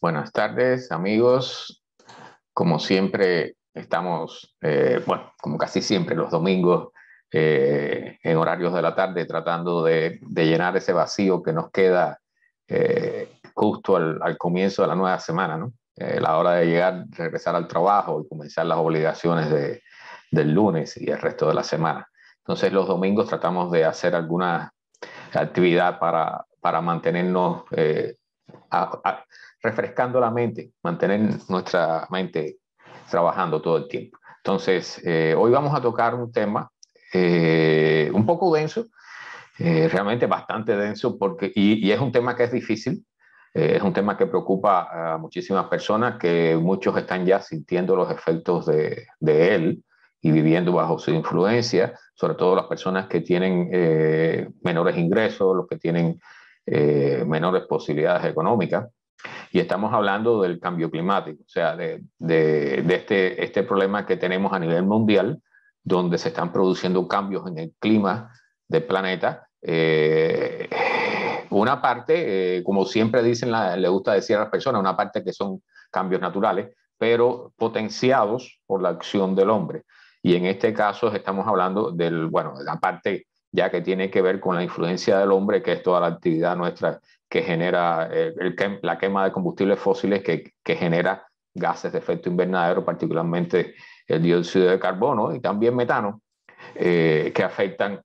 Buenas tardes, amigos. Como siempre, estamos, bueno, como casi siempre, los domingos en horarios de la tarde, tratando de llenar ese vacío que nos queda justo al comienzo de la nueva semana, ¿no? La hora de llegar, regresar al trabajo y comenzar las obligaciones del lunes y el resto de la semana. Entonces, los domingos tratamos de hacer alguna actividad para mantenernos a, a, refrescando la mente, mantener nuestra mente trabajando todo el tiempo. Entonces, hoy vamos a tocar un tema un poco denso, realmente bastante denso, y es un tema que es difícil, es un tema que preocupa a muchísimas personas, que muchos están ya sintiendo los efectos de él y viviendo bajo su influencia, sobre todo las personas que tienen menores ingresos, los que tienen menores posibilidades económicas. Y estamos hablando del cambio climático, o sea, de este problema que tenemos a nivel mundial, donde se están produciendo cambios en el clima del planeta. Una parte, como siempre dicen, le gusta decir a las personas, una parte que son cambios naturales, pero potenciados por la acción del hombre. Y en este caso estamos hablando bueno, de la parte ya que tiene que ver con la influencia del hombre, que es toda la actividad nuestra que genera la quema de combustibles fósiles que genera gases de efecto invernadero, particularmente el dióxido de carbono y también metano, que afectan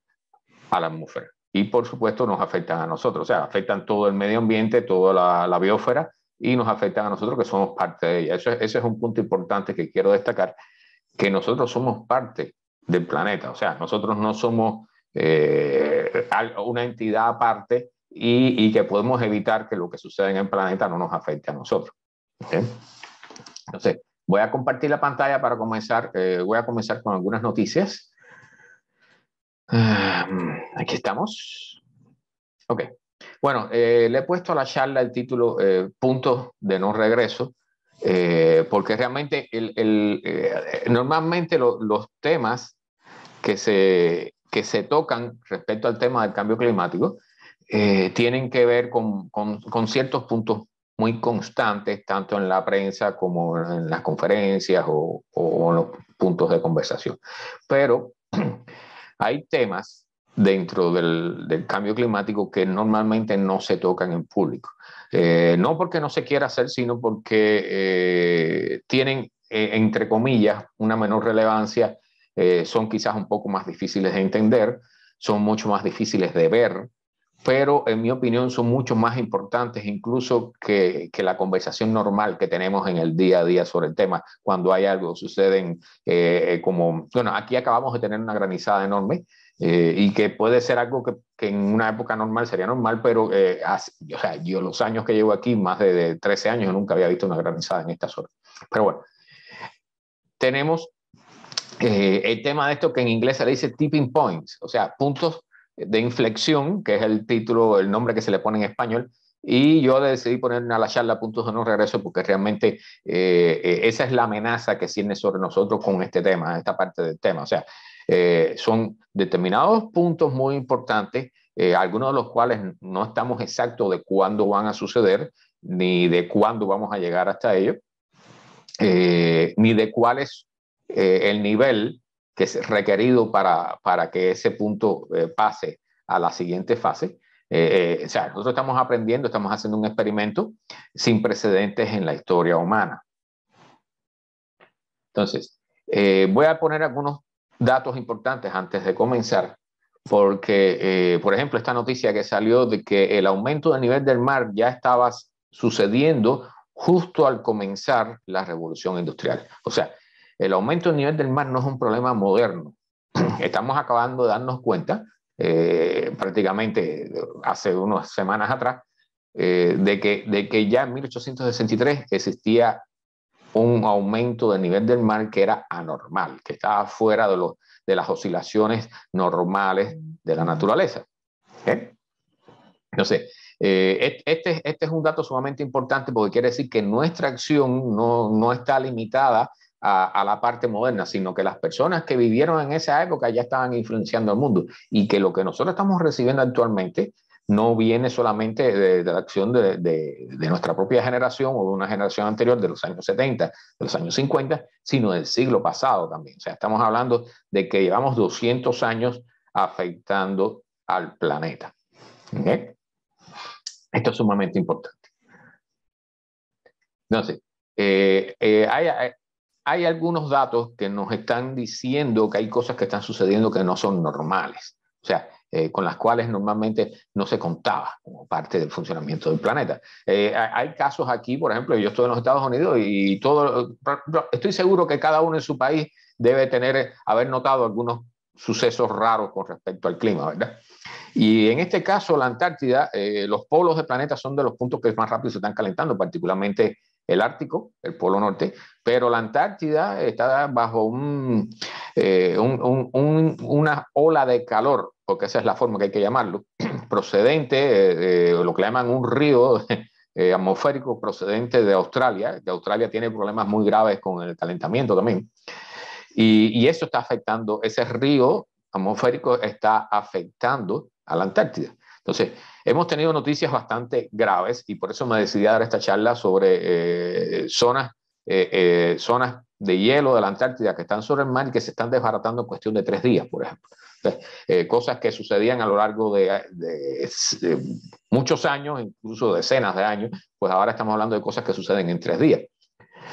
a la atmósfera. Y por supuesto nos afectan a nosotros, o sea, afectan todo el medio ambiente, toda la biosfera, y nos afectan a nosotros que somos parte de ella. Ese es un punto importante que quiero destacar, que nosotros somos parte del planeta, o sea, nosotros no somos una entidad aparte y que podemos evitar que lo que sucede en el planeta no nos afecte a nosotros. ¿Okay? Entonces, voy a compartir la pantalla para comenzar. Voy a comenzar con algunas noticias. Aquí estamos. Ok. Bueno, le he puesto a la charla el título Puntos de no regreso, porque realmente normalmente los temas que se tocan respecto al tema del cambio climático tienen que ver con ciertos puntos muy constantes, tanto en la prensa como en las conferencias o en los puntos de conversación. Pero hay temas dentro del cambio climático que normalmente no se tocan en público. No porque no se quiera hacer, sino porque tienen, entre comillas, una menor relevancia, son quizás un poco más difíciles de entender, son mucho más difíciles de ver, pero en mi opinión son mucho más importantes incluso que la conversación normal que tenemos en el día a día sobre el tema. Cuando hay algo, suceden como, bueno, aquí acabamos de tener una granizada enorme, y que puede ser algo que en una época normal sería normal, pero o sea, yo los años que llevo aquí, más de 13 años, nunca había visto una granizada en esta zona. Pero bueno, tenemos el tema de esto que en inglés se le dice tipping points, o sea, puntos de inflexión, que es el título, el nombre que se le pone en español, y yo decidí poner a la charla puntos de no regreso porque realmente esa es la amenaza que cierne sobre nosotros con este tema, esta parte del tema. O sea, son determinados puntos muy importantes, algunos de los cuales no estamos exactos de cuándo van a suceder, ni de cuándo vamos a llegar hasta ellos, ni de cuál es el nivel que es requerido para que ese punto pase a la siguiente fase. O sea, nosotros estamos aprendiendo, estamos haciendo un experimento sin precedentes en la historia humana. Entonces, voy a poner algunos datos importantes antes de comenzar, porque, por ejemplo, esta noticia que salió de que el aumento del nivel del mar ya estaba sucediendo justo al comenzar la revolución industrial. O sea, el aumento del nivel del mar no es un problema moderno. Estamos acabando de darnos cuenta, prácticamente hace unas semanas atrás, de que ya en 1863 existía un aumento del nivel del mar que era anormal, que estaba fuera de las oscilaciones normales de la naturaleza. ¿Okay? Entonces, este es un dato sumamente importante porque quiere decir que nuestra acción no está limitada a la parte moderna, sino que las personas que vivieron en esa época ya estaban influenciando al mundo y que lo que nosotros estamos recibiendo actualmente no viene solamente de la acción de nuestra propia generación o de una generación anterior de los años 70, de los años 50, sino del siglo pasado también. O sea, estamos hablando de que llevamos 200 años afectando al planeta. ¿Okay? Esto es sumamente importante. Entonces, hay algunos datos que nos están diciendo que hay cosas que están sucediendo que no son normales, o sea, con las cuales normalmente no se contaba como parte del funcionamiento del planeta. Hay casos aquí, por ejemplo, yo estoy en los Estados Unidos y estoy seguro que cada uno en su país debe haber notado algunos sucesos raros con respecto al clima, ¿verdad? Y en este caso, la Antártida, los polos del planeta son de los puntos que más rápido se están calentando, particularmente el Ártico, el Polo Norte, pero la Antártida está bajo una ola de calor, porque esa es la forma que hay que llamarlo, procedente, lo que llaman un río atmosférico procedente de Australia, que Australia tiene problemas muy graves con el calentamiento también, y eso está afectando, ese río atmosférico está afectando a la Antártida. Entonces, hemos tenido noticias bastante graves y por eso me decidí a dar esta charla sobre zonas de hielo de la Antártida que están sobre el mar y que se están desbaratando en cuestión de 3 días, por ejemplo. Entonces, cosas que sucedían a lo largo de muchos años, incluso decenas de años, pues ahora estamos hablando de cosas que suceden en 3 días.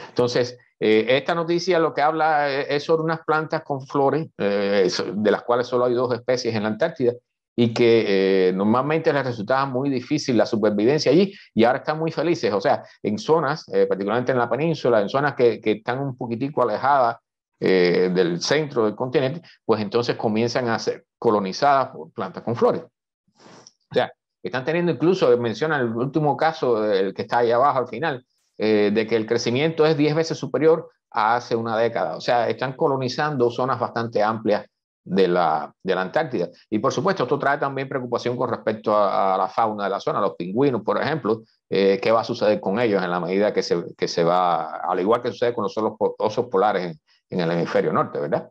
Entonces, esta noticia lo que habla es sobre unas plantas con flores, de las cuales solo hay 2 especies en la Antártida, y que normalmente les resultaba muy difícil la supervivencia allí, y ahora están muy felices. O sea, en zonas, particularmente en la península, en zonas que están un poquitico alejadas del centro del continente, pues entonces comienzan a ser colonizadas por plantas con flores. O sea, están teniendo incluso, mencionan el último caso, el que está ahí abajo al final, de que el crecimiento es 10 veces superior a hace una década. O sea, están colonizando zonas bastante amplias de la Antártida. Y por supuesto, esto trae también preocupación con respecto a la fauna de la zona, los pingüinos, por ejemplo, qué va a suceder con ellos en la medida que se va, al igual que sucede con los osos polares en el hemisferio norte, ¿verdad?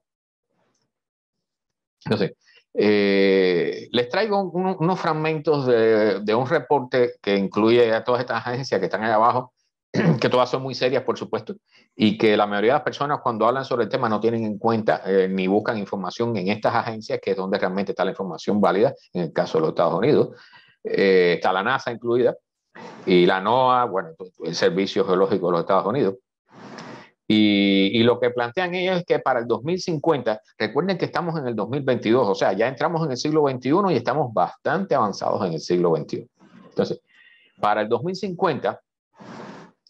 Entonces, les traigo unos fragmentos de un reporte que incluye a todas estas agencias que están ahí abajo, que todas son muy serias, por supuesto, y que la mayoría de las personas cuando hablan sobre el tema no tienen en cuenta ni buscan información en estas agencias, que es donde realmente está la información válida, en el caso de los Estados Unidos. Está la NASA incluida, y la NOAA, bueno, el Servicio Geológico de los Estados Unidos. Y lo que plantean ellos es que para el 2050, recuerden que estamos en el 2022, o sea, ya entramos en el siglo XXI y estamos bastante avanzados en el siglo XXI. Entonces, para el 2050,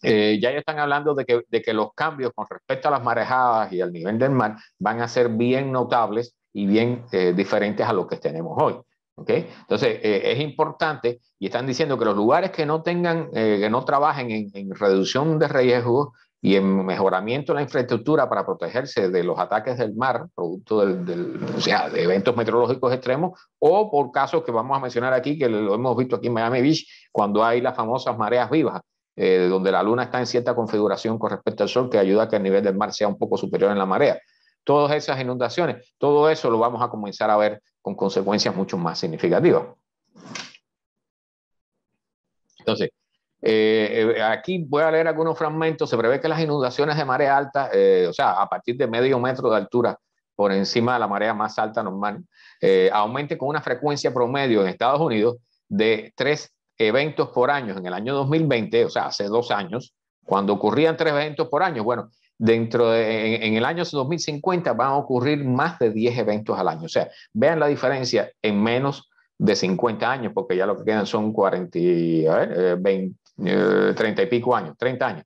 ya están hablando de que los cambios con respecto a las marejadas y al nivel del mar van a ser bien notables y bien diferentes a lo que tenemos hoy. ¿Okay? Entonces, es importante, y están diciendo que los lugares que no tengan, que no trabajen en reducción de riesgos y en mejoramiento de la infraestructura para protegerse de los ataques del mar, producto o sea, de eventos meteorológicos extremos, o por casos que vamos a mencionar aquí, que lo hemos visto aquí en Miami Beach, cuando hay las famosas mareas vivas, donde la luna está en cierta configuración con respecto al sol, que ayuda a que el nivel del mar sea un poco superior en la marea. Todas esas inundaciones, todo eso lo vamos a comenzar a ver con consecuencias mucho más significativas. Entonces, aquí voy a leer algunos fragmentos. Se prevé que las inundaciones de marea alta, o sea, a partir de medio metro de altura por encima de la marea más alta normal, aumente con una frecuencia promedio en Estados Unidos de 3 eventos por año en el año 2020, o sea, hace 2 años, cuando ocurrían 3 eventos por año. Bueno, en el año 2050 van a ocurrir más de 10 eventos al año. O sea, vean la diferencia en menos de 50 años, porque ya lo que quedan son 40, 30 y pico años, 30 años.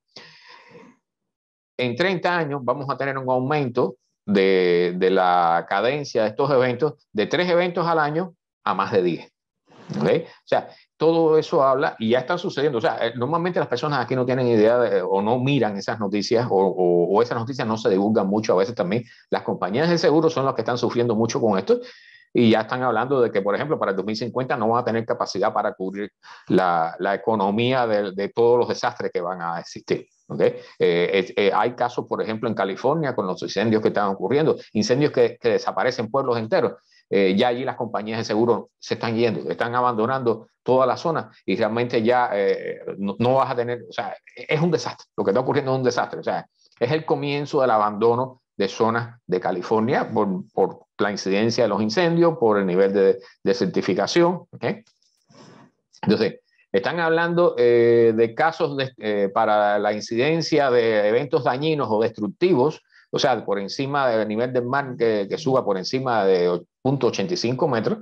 En 30 años vamos a tener un aumento de la cadencia de estos eventos de 3 eventos al año a más de 10. ¿Okay? O sea, todo eso habla y ya está sucediendo. O sea, normalmente las personas aquí no tienen idea o no miran esas noticias o esas noticias no se divulgan mucho. A veces también las compañías de seguro son las que están sufriendo mucho con esto y ya están hablando de que, por ejemplo, para el 2050 no van a tener capacidad para cubrir la economía de todos los desastres que van a existir. ¿okay? Hay casos, por ejemplo, en California con los incendios que están ocurriendo, incendios que desaparecen pueblos enteros. Ya allí las compañías de seguro se están yendo, están abandonando toda la zona y realmente ya no vas a tener, o sea, es un desastre, lo que está ocurriendo es un desastre, o sea, es el comienzo del abandono de zonas de California por la incidencia de los incendios, por el nivel de certificación, ¿okay? Entonces, están hablando de casos para la incidencia de eventos dañinos o destructivos, o sea, por encima del nivel del mar que suba por encima de 0.85 metros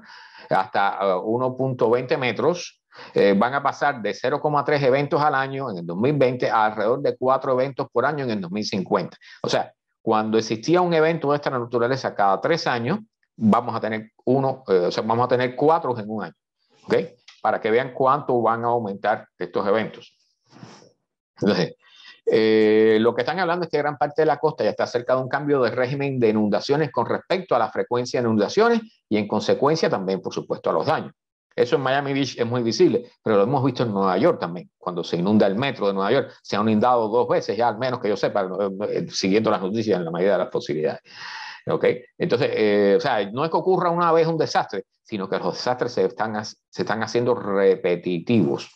hasta 1.20 metros. Van a pasar de 0,3 eventos al año en el 2020 a alrededor de 4 eventos por año en el 2050. O sea, cuando existía un evento de esta naturaleza cada 3 años, vamos a tener vamos a tener 4 en un año. ¿Okay? Para que vean cuánto van a aumentar estos eventos. Entonces, lo que están hablando es que gran parte de la costa ya está cerca de un cambio de régimen de inundaciones con respecto a la frecuencia de inundaciones y en consecuencia también, por supuesto, a los daños. Eso en Miami Beach es muy visible, pero lo hemos visto en Nueva York también. Cuando se inunda el metro de Nueva York, se ha inundado 2 veces ya, al menos que yo sepa, siguiendo las noticias en la medida de las posibilidades. ¿Okay? Entonces, o sea, no es que ocurra una vez un desastre, sino que los desastres se están haciendo repetitivos.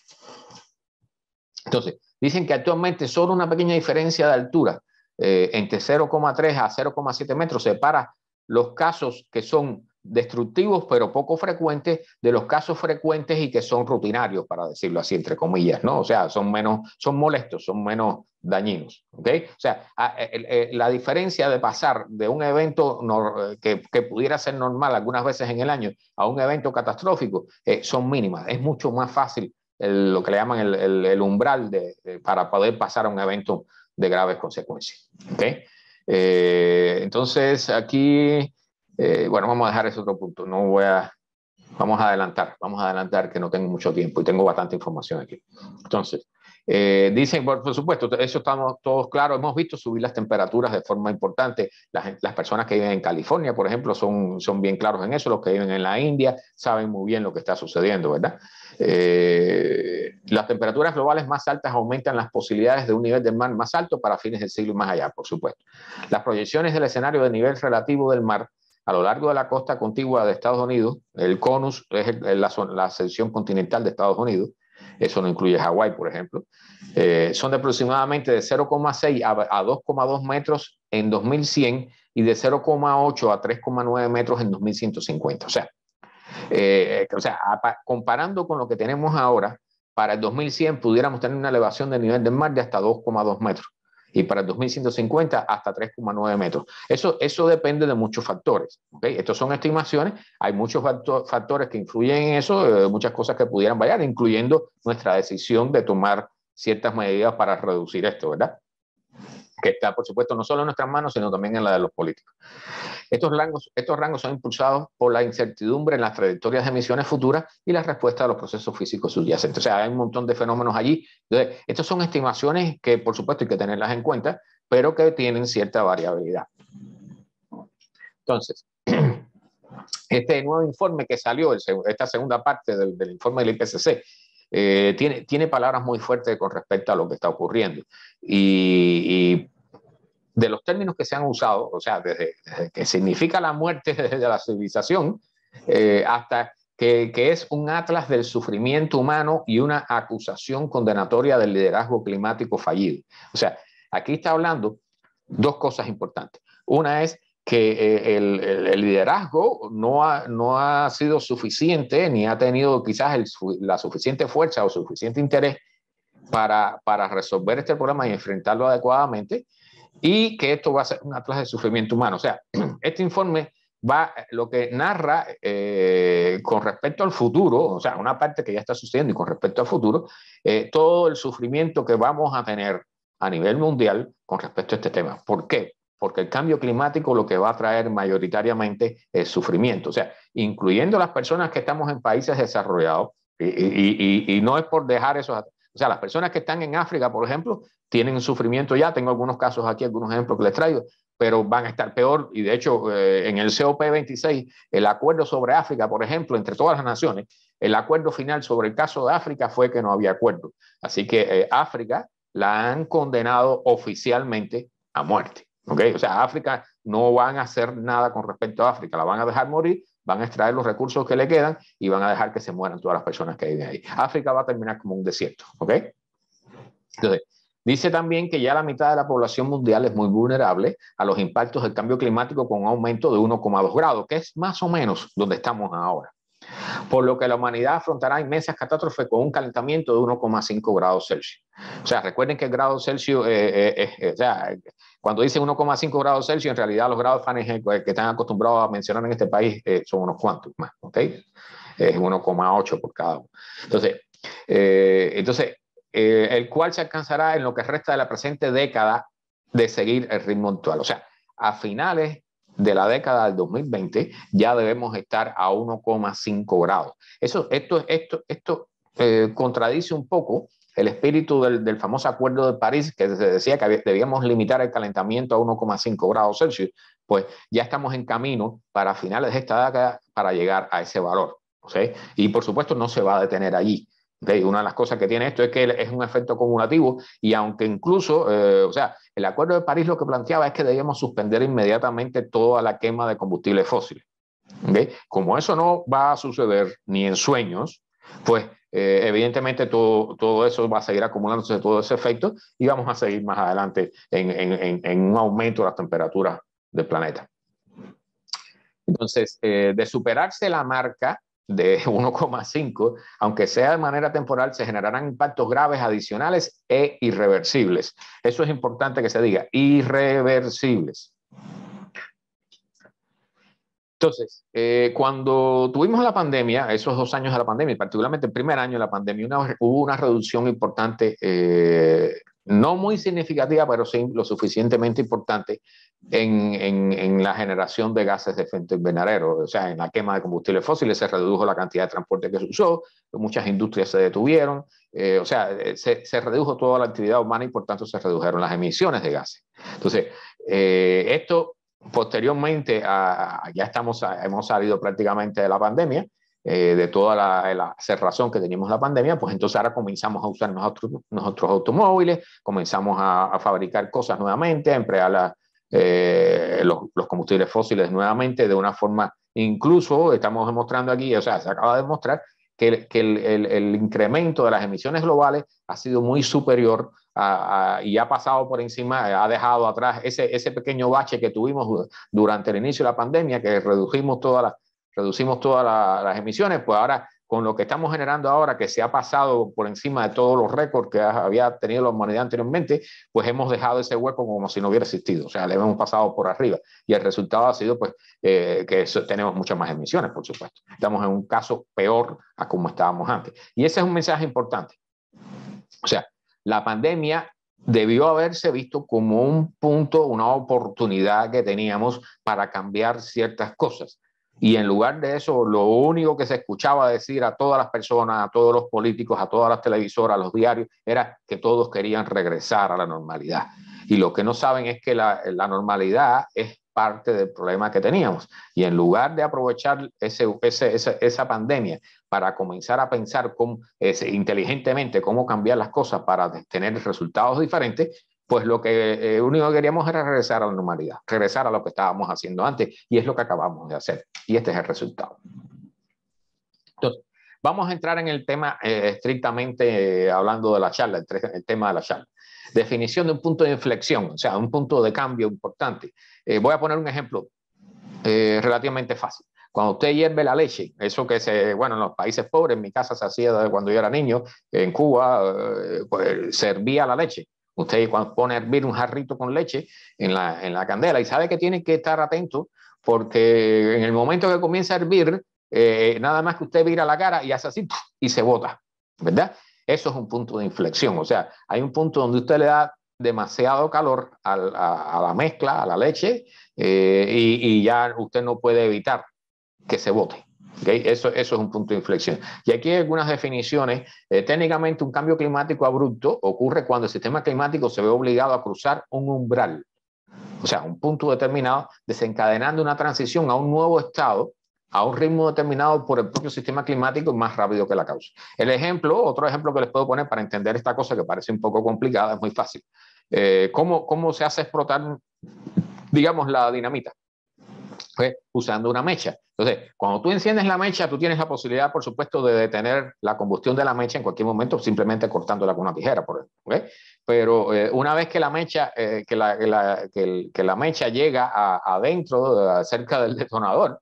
Entonces, dicen que actualmente solo una pequeña diferencia de altura entre 0,3 a 0,7 metros separa los casos que son destructivos pero poco frecuentes de los casos frecuentes y que son rutinarios, para decirlo así, entre comillas, ¿no? O sea, son molestos, son menos dañinos, ¿ok? O sea, la diferencia de pasar de un evento que pudiera ser normal algunas veces en el año a un evento catastrófico son mínimas. Es mucho más fácil lo que le llaman el umbral para poder pasar a un evento de graves consecuencias, ¿ok? Entonces, aquí... bueno, vamos a dejar ese otro punto. Vamos a adelantar que no tengo mucho tiempo y tengo bastante información aquí. Entonces, dicen, por supuesto, eso estamos todos claros. Hemos visto subir las temperaturas de forma importante. Las personas que viven en California, por ejemplo, son bien claros en eso. Los que viven en la India saben muy bien lo que está sucediendo, ¿verdad? Las temperaturas globales más altas aumentan las posibilidades de un nivel del mar más alto para fines del siglo y más allá, por supuesto. Las proyecciones del escenario de nivel relativo del mar a lo largo de la costa contigua de Estados Unidos, el CONUS es la sección continental de Estados Unidos, eso no incluye Hawái, por ejemplo, son de aproximadamente de 0,6 a 2,2 metros en 2100 y de 0,8 a 3,9 metros en 2150. O sea, comparando con lo que tenemos ahora, para el 2100 pudiéramos tener una elevación del nivel del mar de hasta 2,2 metros. Y para el 2150 hasta 3,9 metros. Eso depende de muchos factores. ¿Okay? Estos son estimaciones, hay muchos factores que influyen en eso, muchas cosas que pudieran variar, incluyendo nuestra decisión de tomar ciertas medidas para reducir esto, ¿verdad? Que está, por supuesto, no solo en nuestras manos, sino también en la de los políticos. Estos rangos son impulsados por la incertidumbre en las trayectorias de emisiones futuras y la respuesta a los procesos físicos subyacentes. O sea, hay un montón de fenómenos allí. Entonces, estas son estimaciones que, por supuesto, hay que tenerlas en cuenta, pero que tienen cierta variabilidad. Entonces, este nuevo informe que salió, esta segunda parte del informe del IPCC, tiene palabras muy fuertes con respecto a lo que está ocurriendo. Y de los términos que se han usado, o sea, desde que significa la muerte desde la civilización, hasta que es un atlas del sufrimiento humano y una acusación condenatoria del liderazgo climático fallido. O sea, aquí está hablando dos cosas importantes. Una es que el liderazgo no ha sido suficiente ni ha tenido quizás la suficiente fuerza o suficiente interés para resolver este problema y enfrentarlo adecuadamente, y que esto va a ser un atlas de sufrimiento humano. O sea, este informe lo que narra con respecto al futuro, o sea, una parte que ya está sucediendo y con respecto al futuro, todo el sufrimiento que vamos a tener a nivel mundial con respecto a este tema. ¿Por qué? Porque el cambio climático lo que va a traer mayoritariamente es sufrimiento, o sea, incluyendo las personas que estamos en países desarrollados, y no es por dejar eso, o sea, las personas que están en África, por ejemplo, tienen sufrimiento ya. Tengo algunos casos aquí, algunos ejemplos que les traigo, pero van a estar peor. Y de hecho, en el COP26, el acuerdo sobre África, por ejemplo, entre todas las naciones, el acuerdo final sobre el caso de África fue que no había acuerdo. Así que África, la han condenado oficialmente a muerte. ¿Okay? O sea, África no van a hacer nada con respecto a África, la van a dejar morir, van a extraer los recursos que le quedan y van a dejar que se mueran todas las personas que viven ahí. África va a terminar como un desierto. ¿Okay? Entonces, dice también que ya la mitad de la población mundial es muy vulnerable a los impactos del cambio climático con un aumento de 1,2 grados, que es más o menos donde estamos ahora. Por lo que la humanidad afrontará inmensas catástrofes con un calentamiento de 1,5 grados Celsius. O sea, recuerden que el grado Celsius, o sea, cuando dicen 1,5 grados Celsius, en realidad los grados Fahrenheit que están acostumbrados a mencionar en este país son unos cuantos más, ¿ok? Es 1,8 por cada uno. Entonces, el cual se alcanzará en lo que resta de la presente década de seguir el ritmo actual. O sea, a finales de la década del 2020 ya debemos estar a 1,5 grados. Esto contradice un poco el espíritu del famoso Acuerdo de París, que se decía que debíamos limitar el calentamiento a 1,5 grados Celsius. Pues ya estamos en camino para finales de esta década para llegar a ese valor. ¿Sí? Y por supuesto no se va a detener allí. ¿Okay? Una de las cosas que tiene esto es que es un efecto acumulativo y aunque incluso, o sea, el Acuerdo de París lo que planteaba es que debíamos suspender inmediatamente toda la quema de combustibles fósiles. ¿Okay? Como eso no va a suceder ni en sueños, pues evidentemente todo eso va a seguir acumulándose, todo ese efecto, y vamos a seguir más adelante en un aumento de las temperaturas del planeta. Entonces, de superarse la marca de 1,5, aunque sea de manera temporal, se generarán impactos graves adicionales e irreversibles. Eso es importante que se diga, irreversibles. Entonces, cuando tuvimos la pandemia, esos 2 años de la pandemia, particularmente el primer año de la pandemia, hubo una reducción importante, no muy significativa, pero sí lo suficientemente importante en la generación de gases de efecto invernadero. O sea, en la quema de combustibles fósiles se redujo la cantidad de transporte que se usó, muchas industrias se detuvieron, o sea, se redujo toda la actividad humana y por tanto se redujeron las emisiones de gases. Entonces, esto posteriormente ya hemos salido prácticamente de la pandemia, de toda la cerrazón que teníamos la pandemia, pues entonces ahora comenzamos a usar nuestros automóviles, comenzamos a fabricar cosas nuevamente, a emplear los combustibles fósiles nuevamente de una forma, incluso estamos demostrando aquí, o sea, se acaba de demostrar que el incremento de las emisiones globales ha sido muy superior y ha pasado por encima, ha dejado atrás ese pequeño bache que tuvimos durante el inicio de la pandemia, que reducimos todas las emisiones, pues ahora con lo que estamos generando ahora, que se ha pasado por encima de todos los récords que había tenido la humanidad anteriormente, pues hemos dejado ese hueco como si no hubiera existido, o sea, le hemos pasado por arriba y el resultado ha sido pues que tenemos muchas más emisiones, por supuesto. Estamos en un caso peor a como estábamos antes. Y ese es un mensaje importante. O sea, la pandemia debió haberse visto como un punto, una oportunidad que teníamos para cambiar ciertas cosas. Y en lugar de eso, lo único que se escuchaba decir a todas las personas, a todos los políticos, a todas las televisoras, a los diarios, era que todos querían regresar a la normalidad. Y lo que no saben es que la normalidad es parte del problema que teníamos. Y en lugar de aprovechar esa pandemia para comenzar a pensar inteligentemente cómo cambiar las cosas para tener resultados diferentes, pues lo único que queríamos era regresar a la normalidad, regresar a lo que estábamos haciendo antes, y es lo que acabamos de hacer. Y este es el resultado. Entonces, vamos a entrar en el tema estrictamente hablando de la charla, el tema de la charla. Definición de un punto de inflexión, o sea, un punto de cambio importante. Voy a poner un ejemplo relativamente fácil. Cuando usted hierve la leche, eso que bueno, en los países pobres, en mi casa se hacía desde cuando yo era niño, en Cuba, pues se hervía la leche. Usted cuando pone a hervir un jarrito con leche en la candela y sabe que tiene que estar atento porque en el momento que comienza a hervir, nada más que usted vira la cara y hace así y se bota, ¿verdad? Eso es un punto de inflexión, o sea, hay un punto donde usted le da demasiado calor a la mezcla, a la leche, y ya usted no puede evitar que se bote. ¿Okay? Eso es un punto de inflexión. Y aquí hay algunas definiciones. Técnicamente, un cambio climático abrupto ocurre cuando el sistema climático se ve obligado a cruzar un umbral, o sea, un punto determinado, desencadenando una transición a un nuevo estado a un ritmo determinado por el propio sistema climático más rápido que la causa. Otro ejemplo que les puedo poner para entender esta cosa que parece un poco complicada, es muy fácil. ¿Cómo se hace explotar, digamos, la dinamita? Pues usando una mecha. Entonces, cuando tú enciendes la mecha, tú tienes la posibilidad, por supuesto, de detener la combustión de la mecha en cualquier momento, simplemente cortándola con una tijera, por ejemplo. ¿Okay? Pero una vez que la mecha, que la mecha llega adentro, cerca del detonador,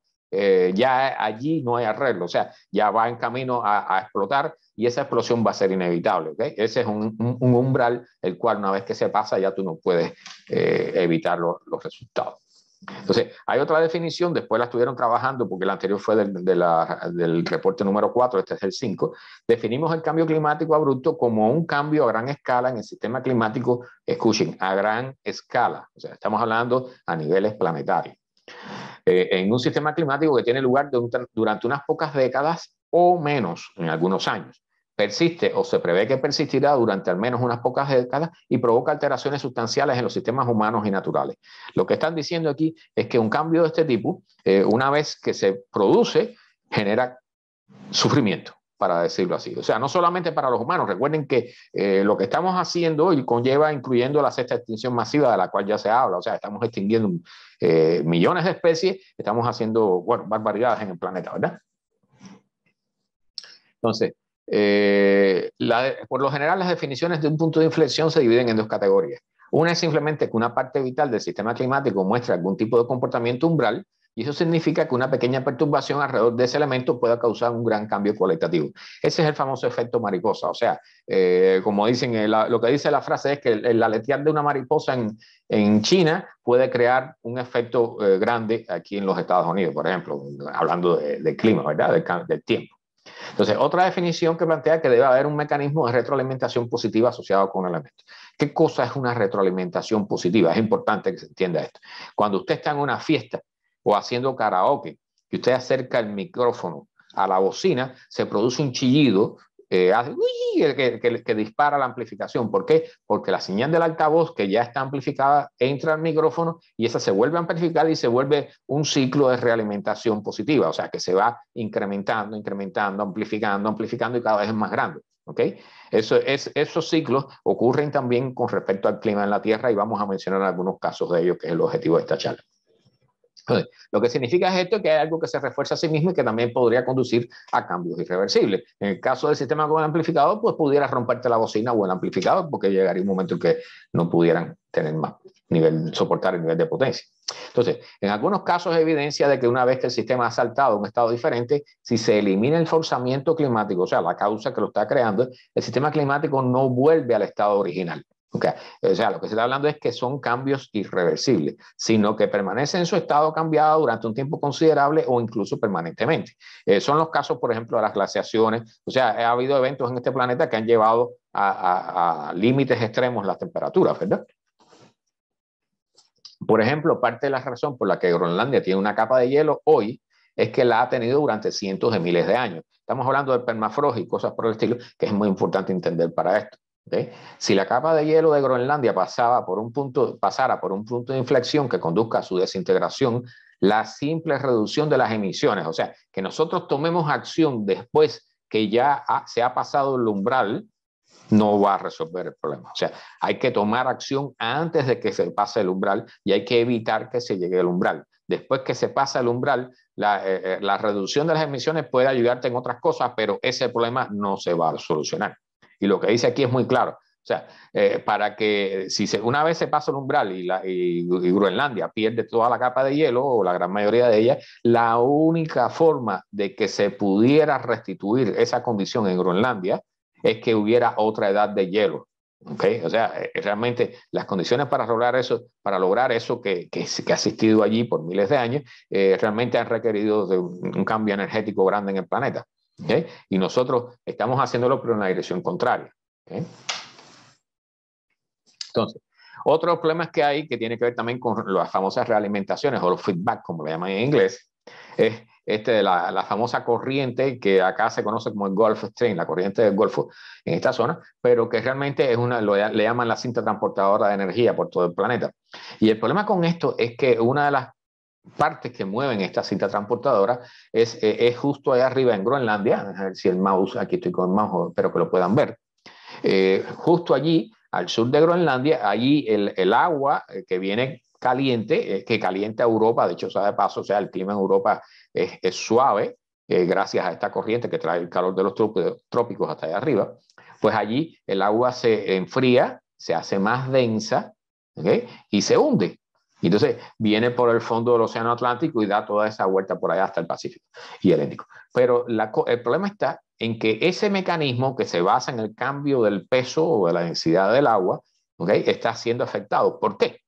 ya allí no hay arreglo, o sea, ya va en camino a explotar y esa explosión va a ser inevitable. ¿Okay? Ese es un umbral, el cual una vez que se pasa ya tú no puedes evitar los resultados. Entonces, hay otra definición, después la estuvieron trabajando porque la anterior fue del reporte número 4, este es el 5. Definimos el cambio climático abrupto como un cambio a gran escala en el sistema climático, escuchen, a gran escala, o sea, estamos hablando a niveles planetarios. En un sistema climático que tiene lugar durante unas pocas décadas o menos en algunos años. Persiste o se prevé que persistirá durante al menos unas pocas décadas y provoca alteraciones sustanciales en los sistemas humanos y naturales. Lo que están diciendo aquí es que un cambio de este tipo, una vez que se produce, genera sufrimiento, para decirlo así. O sea, no solamente para los humanos. Recuerden que lo que estamos haciendo hoy conlleva incluyendo la sexta extinción masiva de la cual ya se habla. O sea, estamos extinguiendo millones de especies, estamos haciendo, bueno, barbaridades en el planeta, ¿verdad? Entonces, por lo general las definiciones de un punto de inflexión se dividen en dos categorías. Una es simplemente que una parte vital del sistema climático muestra algún tipo de comportamiento umbral, y eso significa que una pequeña perturbación alrededor de ese elemento pueda causar un gran cambio cualitativo. Ese es el famoso efecto mariposa. O sea, como dicen, lo que dice la frase es que el aletear de una mariposa en China puede crear un efecto grande aquí en los Estados Unidos, por ejemplo, hablando del clima, ¿verdad? Del tiempo. Entonces, otra definición que plantea que debe haber un mecanismo de retroalimentación positiva asociado con el elemento. ¿Qué cosa es una retroalimentación positiva? Es importante que se entienda esto. Cuando usted está en una fiesta o haciendo karaoke y usted acerca el micrófono a la bocina, se produce un chillido que dispara la amplificación. ¿Por qué? Porque la señal del altavoz que ya está amplificada entra al micrófono y esa se vuelve a amplificar y se vuelve un ciclo de realimentación positiva, o sea que se va incrementando, amplificando y cada vez es más grande. ¿Okay? Esos ciclos ocurren también con respecto al clima en la Tierra y vamos a mencionar algunos casos de ellos, que es el objetivo de esta charla. Lo que significa es esto, que hay algo que se refuerza a sí mismo y que también podría conducir a cambios irreversibles. En el caso del sistema con el amplificador, pues pudiera romperte la bocina o el amplificador, porque llegaría un momento en que no pudieran tener más soportar el nivel de potencia. Entonces, en algunos casos hay evidencia de que una vez que el sistema ha saltado a un estado diferente, si se elimina el forzamiento climático, o sea, la causa que lo está creando, el sistema climático no vuelve al estado original. Okay. O sea, lo que se está hablando es que son cambios irreversibles, sino que permanecen en su estado cambiado durante un tiempo considerable o incluso permanentemente. Son los casos, por ejemplo, de las glaciaciones. O sea, ha habido eventos en este planeta que han llevado a límites extremos las temperaturas, ¿verdad? Por ejemplo, parte de la razón por la que Groenlandia tiene una capa de hielo hoy es que la ha tenido durante cientos de miles de años. Estamos hablando del permafrost y cosas por el estilo, que es muy importante entender para esto. ¿Okay? Si la capa de hielo de Groenlandia pasara por un punto de inflexión que conduzca a su desintegración, la simple reducción de las emisiones, o sea, que nosotros tomemos acción después que ya se ha pasado el umbral, no va a resolver el problema. O sea, hay que tomar acción antes de que se pase el umbral y hay que evitar que se llegue al umbral. Después que se pasa el umbral, la reducción de las emisiones puede ayudarte en otras cosas, pero ese problema no se va a solucionar. Y lo que dice aquí es muy claro. O sea, para que una vez se pasa el umbral y Groenlandia pierde toda la capa de hielo, o la gran mayoría de ella, la única forma de que se pudiera restituir esa condición en Groenlandia es que hubiera otra edad de hielo. ¿Okay? O sea, realmente las condiciones para lograr eso que ha existido allí por miles de años, realmente han requerido de un cambio energético grande en el planeta. ¿Okay? Y nosotros estamos haciéndolo, pero en la dirección contraria. ¿Okay? Entonces, otros problemas que hay, que tiene que ver también con las famosas realimentaciones o los feedback, como le llaman en inglés, es de la famosa corriente que acá se conoce como el Gulf Stream, la corriente del Golfo en esta zona, pero que realmente es le llaman la cinta transportadora de energía por todo el planeta. Y el problema con esto es que una de las partes que mueven esta cinta transportadora es justo allá arriba en Groenlandia. A ver si el mouse, aquí estoy con el mouse, espero que lo puedan ver. Justo allí, al sur de Groenlandia, allí el agua que viene caliente, que calienta Europa, de hecho, sabe de paso, o sea, el clima en Europa es suave, gracias a esta corriente que trae el calor de los trópicos hasta allá arriba, pues allí el agua se enfría, se hace más densa, ¿okay? Y se hunde. Entonces viene por el fondo del Océano Atlántico y da toda esa vuelta por allá hasta el Pacífico y el Índico. Pero el problema está en que ese mecanismo que se basa en el cambio del peso o de la densidad del agua, ¿okay? Está siendo afectado. ¿Por qué?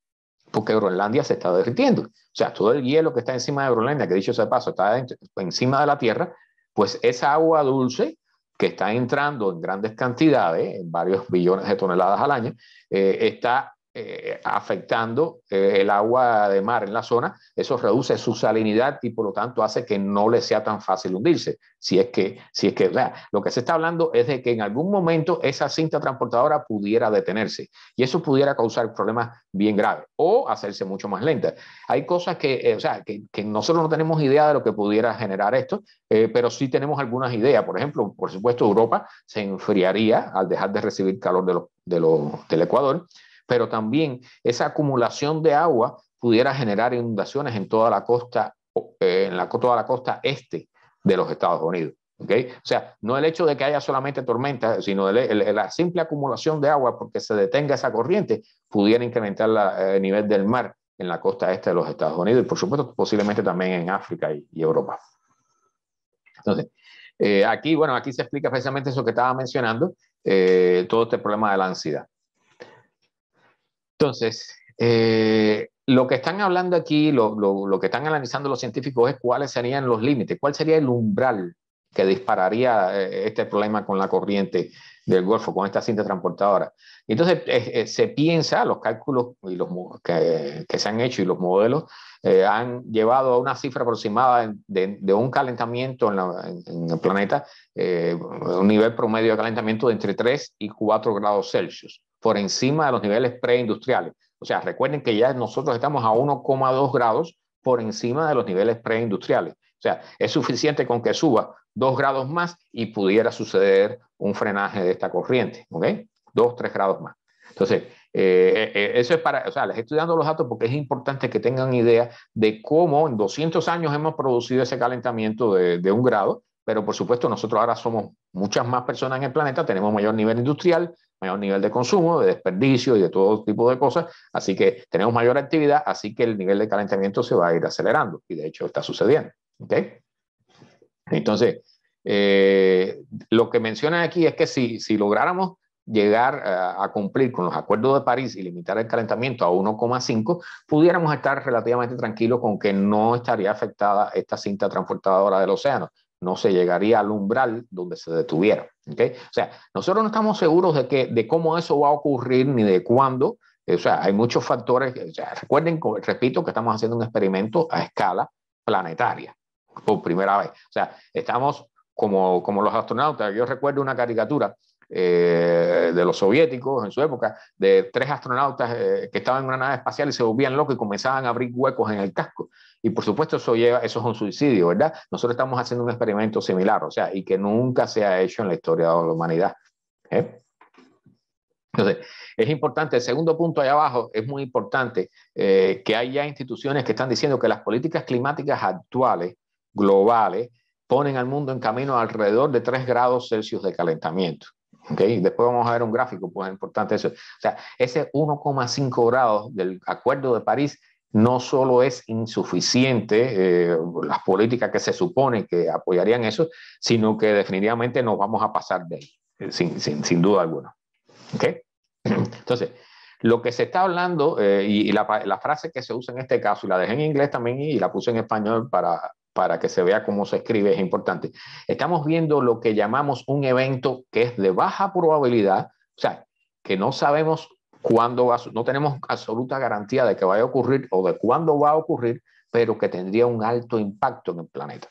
Porque Groenlandia se está derritiendo. O sea, todo el hielo que está encima de Groenlandia, que dicho sea de paso, está encima de la Tierra, pues esa agua dulce que está entrando en grandes cantidades, en varios billones de toneladas al año, está afectando el agua de mar en la zona. Eso reduce su salinidad y por lo tanto hace que no le sea tan fácil hundirse. Si es que, o sea, lo que se está hablando es de que en algún momento esa cinta transportadora pudiera detenerse y eso pudiera causar problemas bien graves o hacerse mucho más lenta. Hay cosas que, o sea, que nosotros no tenemos idea de lo que pudiera generar esto, pero sí tenemos algunas ideas. Por ejemplo, por supuesto, Europa se enfriaría al dejar de recibir calor del Ecuador, pero también esa acumulación de agua pudiera generar inundaciones en toda la costa, toda la costa este de los Estados Unidos. ¿Okay? O sea, no el hecho de que haya solamente tormentas, sino la simple acumulación de agua porque se detenga esa corriente pudiera incrementar el nivel del mar en la costa este de los Estados Unidos y por supuesto posiblemente también en África y Europa. Entonces, aquí, bueno, aquí se explica precisamente eso que estaba mencionando, todo este problema de la ansiedad. Entonces, lo que están hablando aquí, lo que están analizando los científicos es cuáles serían los límites, cuál sería el umbral que dispararía este problema con la corriente del Golfo, con esta cinta transportadora. Entonces, se piensa, los cálculos y que se han hecho y los modelos han llevado a una cifra aproximada de un calentamiento en el planeta, un nivel promedio de calentamiento de entre 3 y 4 grados Celsius, por encima de los niveles preindustriales. O sea, recuerden que ya nosotros estamos a 1,2 grados por encima de los niveles preindustriales. O sea, es suficiente con que suba 2 grados más y pudiera suceder un frenaje de esta corriente, ¿ok? 2, 3 grados más. Entonces, eso es para, o sea, les estoy dando los datos porque es importante que tengan idea de cómo en 200 años hemos producido ese calentamiento de 1 grado, pero por supuesto nosotros ahora somos muchas más personas en el planeta, tenemos mayor nivel industrial, mayor nivel de consumo, de desperdicio y de todo tipo de cosas, así que tenemos mayor actividad, así que el nivel de calentamiento se va a ir acelerando y de hecho está sucediendo. ¿Okay? Entonces, lo que mencionan aquí es que si lográramos llegar a cumplir con los acuerdos de París y limitar el calentamiento a 1,5, pudiéramos estar relativamente tranquilos con que no estaría afectada esta cinta transportadora del océano. No se llegaría al umbral donde se detuviera. ¿Okay? O sea, nosotros no estamos seguros de cómo eso va a ocurrir ni de cuándo. O sea, hay muchos factores. O sea, recuerden, repito, que estamos haciendo un experimento a escala planetaria por primera vez. O sea, estamos como los astronautas. Yo recuerdo una caricatura de los soviéticos en su época, de 3 astronautas que estaban en una nave espacial y se volvían locos y comenzaban a abrir huecos en el casco. Y por supuesto eso es un suicidio, ¿verdad? Nosotros estamos haciendo un experimento similar, o sea, y que nunca se ha hecho en la historia de la humanidad. Entonces, es importante, el segundo punto ahí abajo, es muy importante que hay ya instituciones que están diciendo que las políticas climáticas actuales, globales, ponen al mundo en camino alrededor de 3 grados Celsius de calentamiento. ¿Okay? Después vamos a ver un gráfico, pues es importante eso. O sea, ese 1,5 grados del Acuerdo de París no solo es insuficiente, las políticas que se supone que apoyarían eso, sino que definitivamente nos vamos a pasar de ahí, sin duda alguna. ¿Okay? Entonces, lo que se está hablando, y la frase que se usa en este caso, y la dejé en inglés también y la puse en español para que se vea cómo se escribe, es importante. Estamos viendo lo que llamamos un evento que es de baja probabilidad, o sea, que no sabemos cuándo no tenemos absoluta garantía de que vaya a ocurrir o de cuándo va a ocurrir, pero que tendría un alto impacto en el planeta.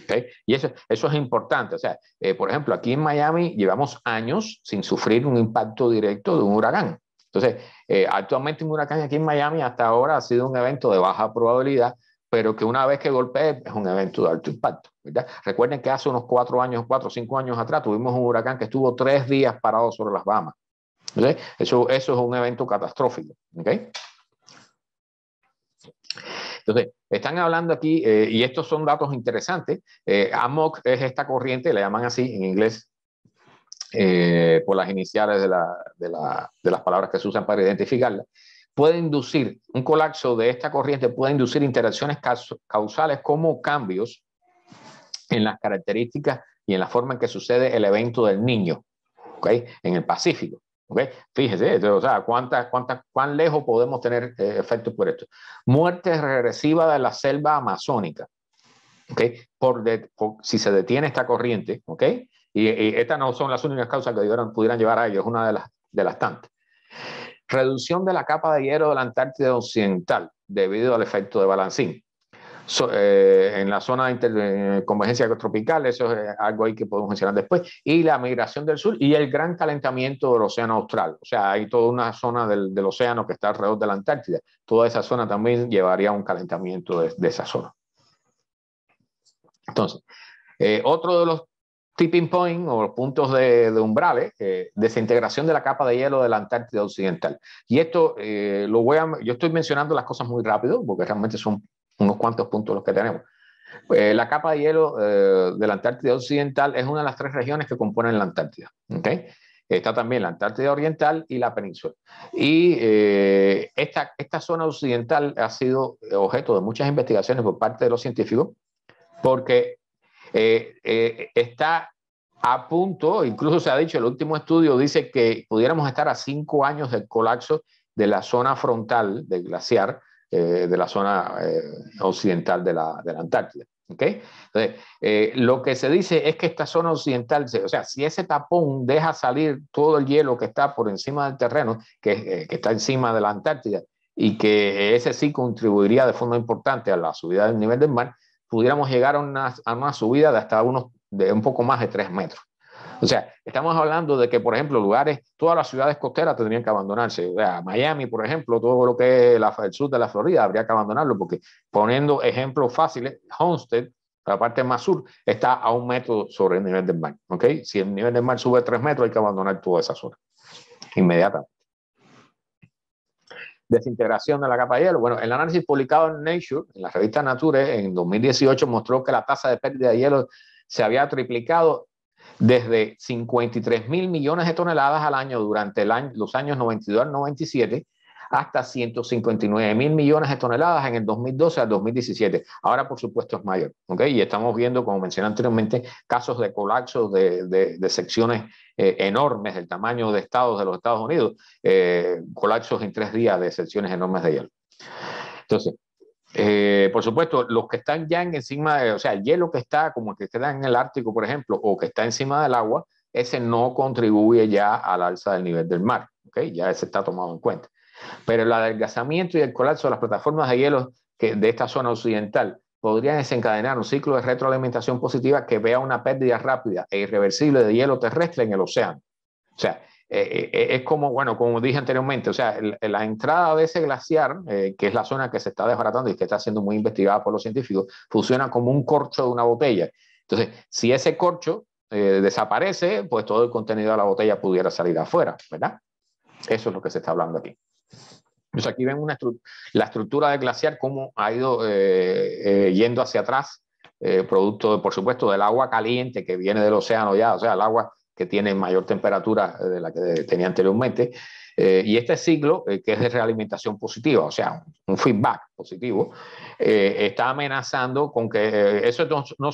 ¿Okay? Y eso es importante. O sea, por ejemplo, aquí en Miami llevamos años sin sufrir un impacto directo de un huracán. Entonces, actualmente un huracán aquí en Miami hasta ahora ha sido un evento de baja probabilidad, pero que una vez que golpee es un evento de alto impacto, ¿verdad? Recuerden que hace unos 4 o 5 años atrás tuvimos un huracán que estuvo 3 días parado sobre las Bahamas. ¿Okay? Eso es un evento catastrófico. ¿Okay? Entonces, están hablando aquí, y estos son datos interesantes. AMOC es esta corriente, le llaman así en inglés, por las iniciales de las palabras que se usan para identificarla. Puede inducir, un colapso de esta corriente puede inducir interacciones causales como cambios en las características y en la forma en que sucede el evento del Niño, ¿okay? En el Pacífico. ¿Okay? Fíjese, o sea, cuán lejos podemos tener efectos por esto. Muerte regresiva de la selva amazónica, ¿okay? Si se detiene esta corriente, ¿okay? Y estas no son las únicas causas que pudieran llevar a ello, es una de las tantas. Reducción de la capa de hielo de la Antártida Occidental debido al efecto de balancín. En la zona de convergencia tropical, eso es algo ahí que podemos mencionar después, y la migración del sur y el gran calentamiento del océano austral. O sea, hay toda una zona del océano que está alrededor de la Antártida. Toda esa zona también llevaría a un calentamiento de esa zona. Entonces, otro de los tipping point o puntos de umbrales, desintegración de la capa de hielo de la Antártida Occidental. Y esto yo estoy mencionando las cosas muy rápido porque realmente son unos cuantos puntos los que tenemos. La capa de hielo de la Antártida Occidental es una de las 3 regiones que componen la Antártida. ¿Okay? Está también la Antártida Oriental y la península. Y esta zona occidental ha sido objeto de muchas investigaciones por parte de los científicos porque está a punto, incluso se ha dicho, el último estudio dice que pudiéramos estar a 5 años del colapso de la zona frontal del glaciar, de la zona occidental de la Antártida. ¿Okay? Entonces, lo que se dice es que esta zona occidental, o sea, si ese tapón deja salir todo el hielo que está por encima del terreno, que está encima de la Antártida, y que ese sí contribuiría de forma importante a la subida del nivel del mar, pudiéramos llegar a una subida de hasta de un poco más de 3 metros. O sea, estamos hablando de que, por ejemplo, todas las ciudades costeras tendrían que abandonarse. O sea, Miami, por ejemplo, todo lo que es el sur de la Florida, habría que abandonarlo porque, poniendo ejemplos fáciles, Homestead, la parte más sur, está a 1 metro sobre el nivel del mar. ¿Okay? Si el nivel del mar sube 3 metros, hay que abandonar toda esa zona inmediatamente. Desintegración de la capa de hielo. Bueno, el análisis publicado en Nature, en la revista Nature, en 2018 mostró que la tasa de pérdida de hielo se había triplicado desde 53.000 millones de toneladas al año durante los años 92 al 97 hasta 159.000 millones de toneladas en el 2012 al 2017. Ahora, por supuesto, es mayor. ¿Okay? Y estamos viendo, como mencioné anteriormente, casos de colapso de secciones enormes del tamaño de estados de los Estados Unidos, colapsos en 3 días de secciones enormes de hielo. Entonces, por supuesto, los que están ya encima, o sea, el hielo que está, como el que queda en el Ártico, por ejemplo, o que está encima del agua, ese no contribuye ya al alza del nivel del mar. ¿Okay? Ya ese está tomado en cuenta. Pero el adelgazamiento y el colapso de las plataformas de hielo de esta zona occidental podrían desencadenar un ciclo de retroalimentación positiva que vea una pérdida rápida e irreversible de hielo terrestre en el océano. O sea, es como, bueno, como dije anteriormente, o sea, la entrada de ese glaciar, que es la zona que se está desbaratando y que está siendo muy investigada por los científicos, funciona como un corcho de una botella. Entonces, si ese corcho desaparece, pues todo el contenido de la botella pudiera salir afuera, ¿verdad? Eso es lo que se está hablando aquí. Entonces aquí ven la estructura del glaciar, cómo ha ido yendo hacia atrás, producto, por supuesto, del agua caliente que viene del océano ya, o sea, el agua que tiene mayor temperatura de la que tenía anteriormente. Y este ciclo, que es de realimentación positiva, o sea, un feedback positivo, está amenazando con que eso no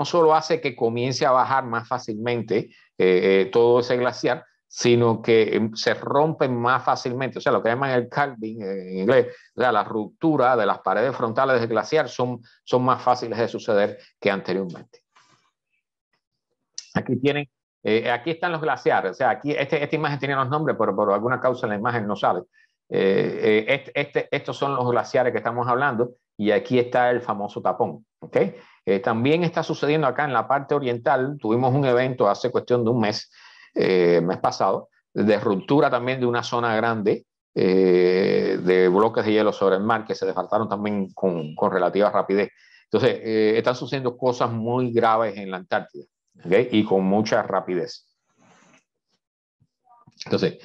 solo hace que comience a bajar más fácilmente todo ese glaciar, sino que se rompen más fácilmente, o sea, lo que llaman el calving en inglés, o sea, la ruptura de las paredes frontales del glaciar son más fáciles de suceder que anteriormente. Aquí están los glaciares, o sea, aquí esta imagen tiene los nombres, pero por alguna causa la imagen no sale. Estos son los glaciares que estamos hablando y aquí está el famoso tapón. ¿Okay? También está sucediendo acá en la parte oriental, tuvimos un evento hace cuestión de un mes pasado, de ruptura también de una zona grande de bloques de hielo sobre el mar que se desbarataron también con relativa rapidez. Entonces, están sucediendo cosas muy graves en la Antártida, ¿okay? Y con mucha rapidez. Entonces,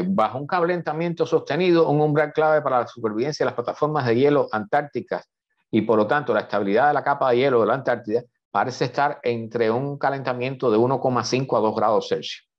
bajo un calentamiento sostenido, un umbral clave para la supervivencia de las plataformas de hielo antárticas y por lo tanto la estabilidad de la capa de hielo de la Antártida parece estar entre un calentamiento de 1,5 a 2 grados Celsius.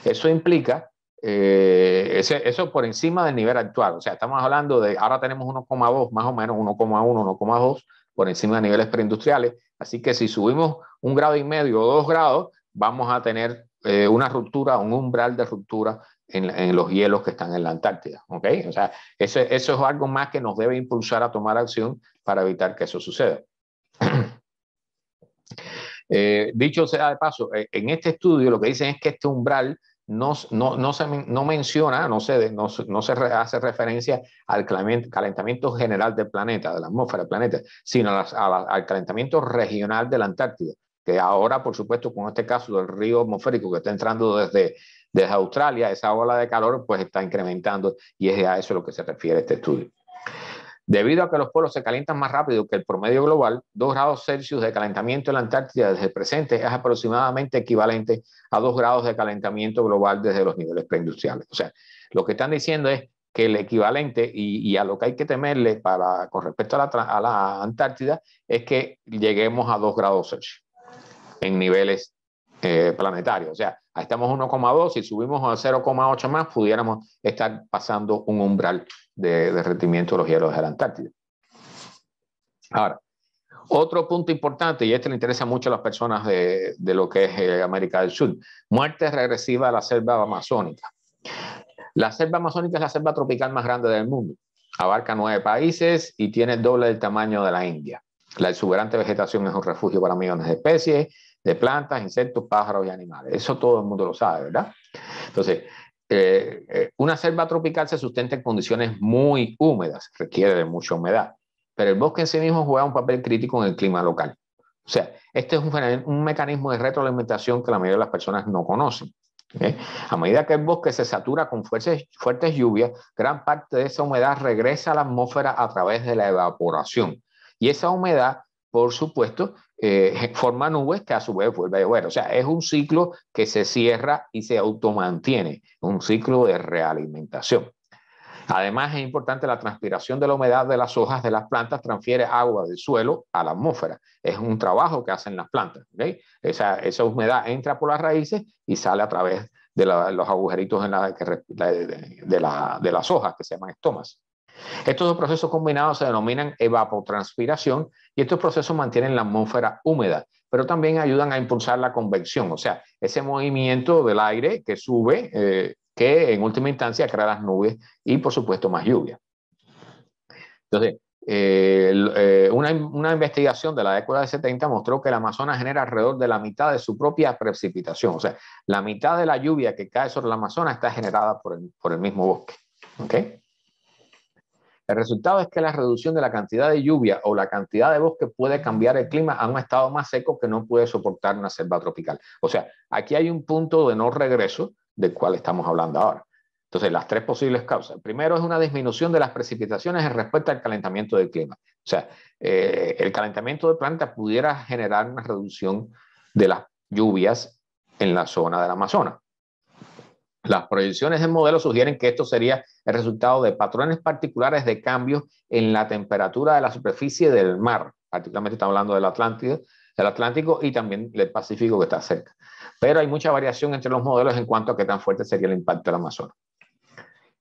Eso implica, eso por encima del nivel actual, o sea, estamos hablando de, ahora tenemos 1,2, más o menos 1,1, 1,2 por encima de niveles preindustriales, así que si subimos 1,5 grados o 2 grados, vamos a tener una ruptura, un umbral de ruptura en los hielos que están en la Antártida, ¿ok? O sea, eso es algo más que nos debe impulsar a tomar acción para evitar que eso suceda. Dicho sea de paso, en este estudio lo que dicen es que este umbral no menciona, no se hace referencia al calentamiento general del planeta, de la atmósfera del planeta, sino al calentamiento regional de la Antártida, que ahora, por supuesto, con este caso del río atmosférico que está entrando desde Australia, esa ola de calor pues está incrementando y es a eso a lo que se refiere este estudio. Debido a que los polos se calientan más rápido que el promedio global, 2 grados Celsius de calentamiento en la Antártida desde el presente es aproximadamente equivalente a 2 grados de calentamiento global desde los niveles preindustriales. O sea, lo que están diciendo es que el equivalente y a lo que hay que temerle con respecto a la Antártida es que lleguemos a 2 grados Celsius en niveles planetarios. O sea, ahí estamos 1,2, si subimos a 0,8 más, pudiéramos estar pasando un umbral de derretimiento de los hielos de la Antártida. Ahora, otro punto importante, y este le interesa mucho a las personas de lo que es América del Sur, muerte regresiva de la selva amazónica. La selva amazónica es la selva tropical más grande del mundo. Abarca 9 países y tiene el doble del tamaño de la India. La exuberante vegetación es un refugio para millones de especies, de plantas, insectos, pájaros y animales. Eso todo el mundo lo sabe, ¿verdad? Entonces, una selva tropical se sustenta en condiciones muy húmedas, requiere de mucha humedad, pero el bosque en sí mismo juega un papel crítico en el clima local. O sea, este es un mecanismo de retroalimentación que la mayoría de las personas no conocen. ¿Okay? A medida que el bosque se satura con fuertes lluvias, gran parte de esa humedad regresa a la atmósfera a través de la evaporación. Y esa humedad, por supuesto, forma nubes que a su vez vuelve a llover. O sea, es un ciclo que se cierra y se automantiene, un ciclo de realimentación. Además, es importante la transpiración de la humedad de las hojas de las plantas, transfiere agua del suelo a la atmósfera. Es un trabajo que hacen las plantas. ¿Okay? Esa humedad entra por las raíces y sale a través de los agujeritos de las hojas, que se llaman estomas. Estos dos procesos combinados se denominan evapotranspiración y estos procesos mantienen la atmósfera húmeda, pero también ayudan a impulsar la convección, o sea, ese movimiento del aire que sube, que en última instancia crea las nubes y, por supuesto, más lluvia. Entonces, una investigación de la década de 70 mostró que el Amazonas genera alrededor de la mitad de su propia precipitación, o sea, la mitad de la lluvia que cae sobre el Amazonas está generada por el mismo bosque. ¿Okay? El resultado es que la reducción de la cantidad de lluvia o la cantidad de bosque puede cambiar el clima a un estado más seco que no puede soportar una selva tropical. O sea, aquí hay un punto de no regreso del cual estamos hablando ahora. Entonces, las 3 posibles causas. Primero es una disminución de las precipitaciones en respuesta al calentamiento del clima. O sea, el calentamiento del planeta pudiera generar una reducción de las lluvias en la zona del Amazonas. Las proyecciones del modelo sugieren que esto sería el resultado de patrones particulares de cambios en la temperatura de la superficie del mar, particularmente estamos hablando del Atlántico y también del Pacífico que está cerca. Pero hay mucha variación entre los modelos en cuanto a qué tan fuerte sería el impacto del Amazonas.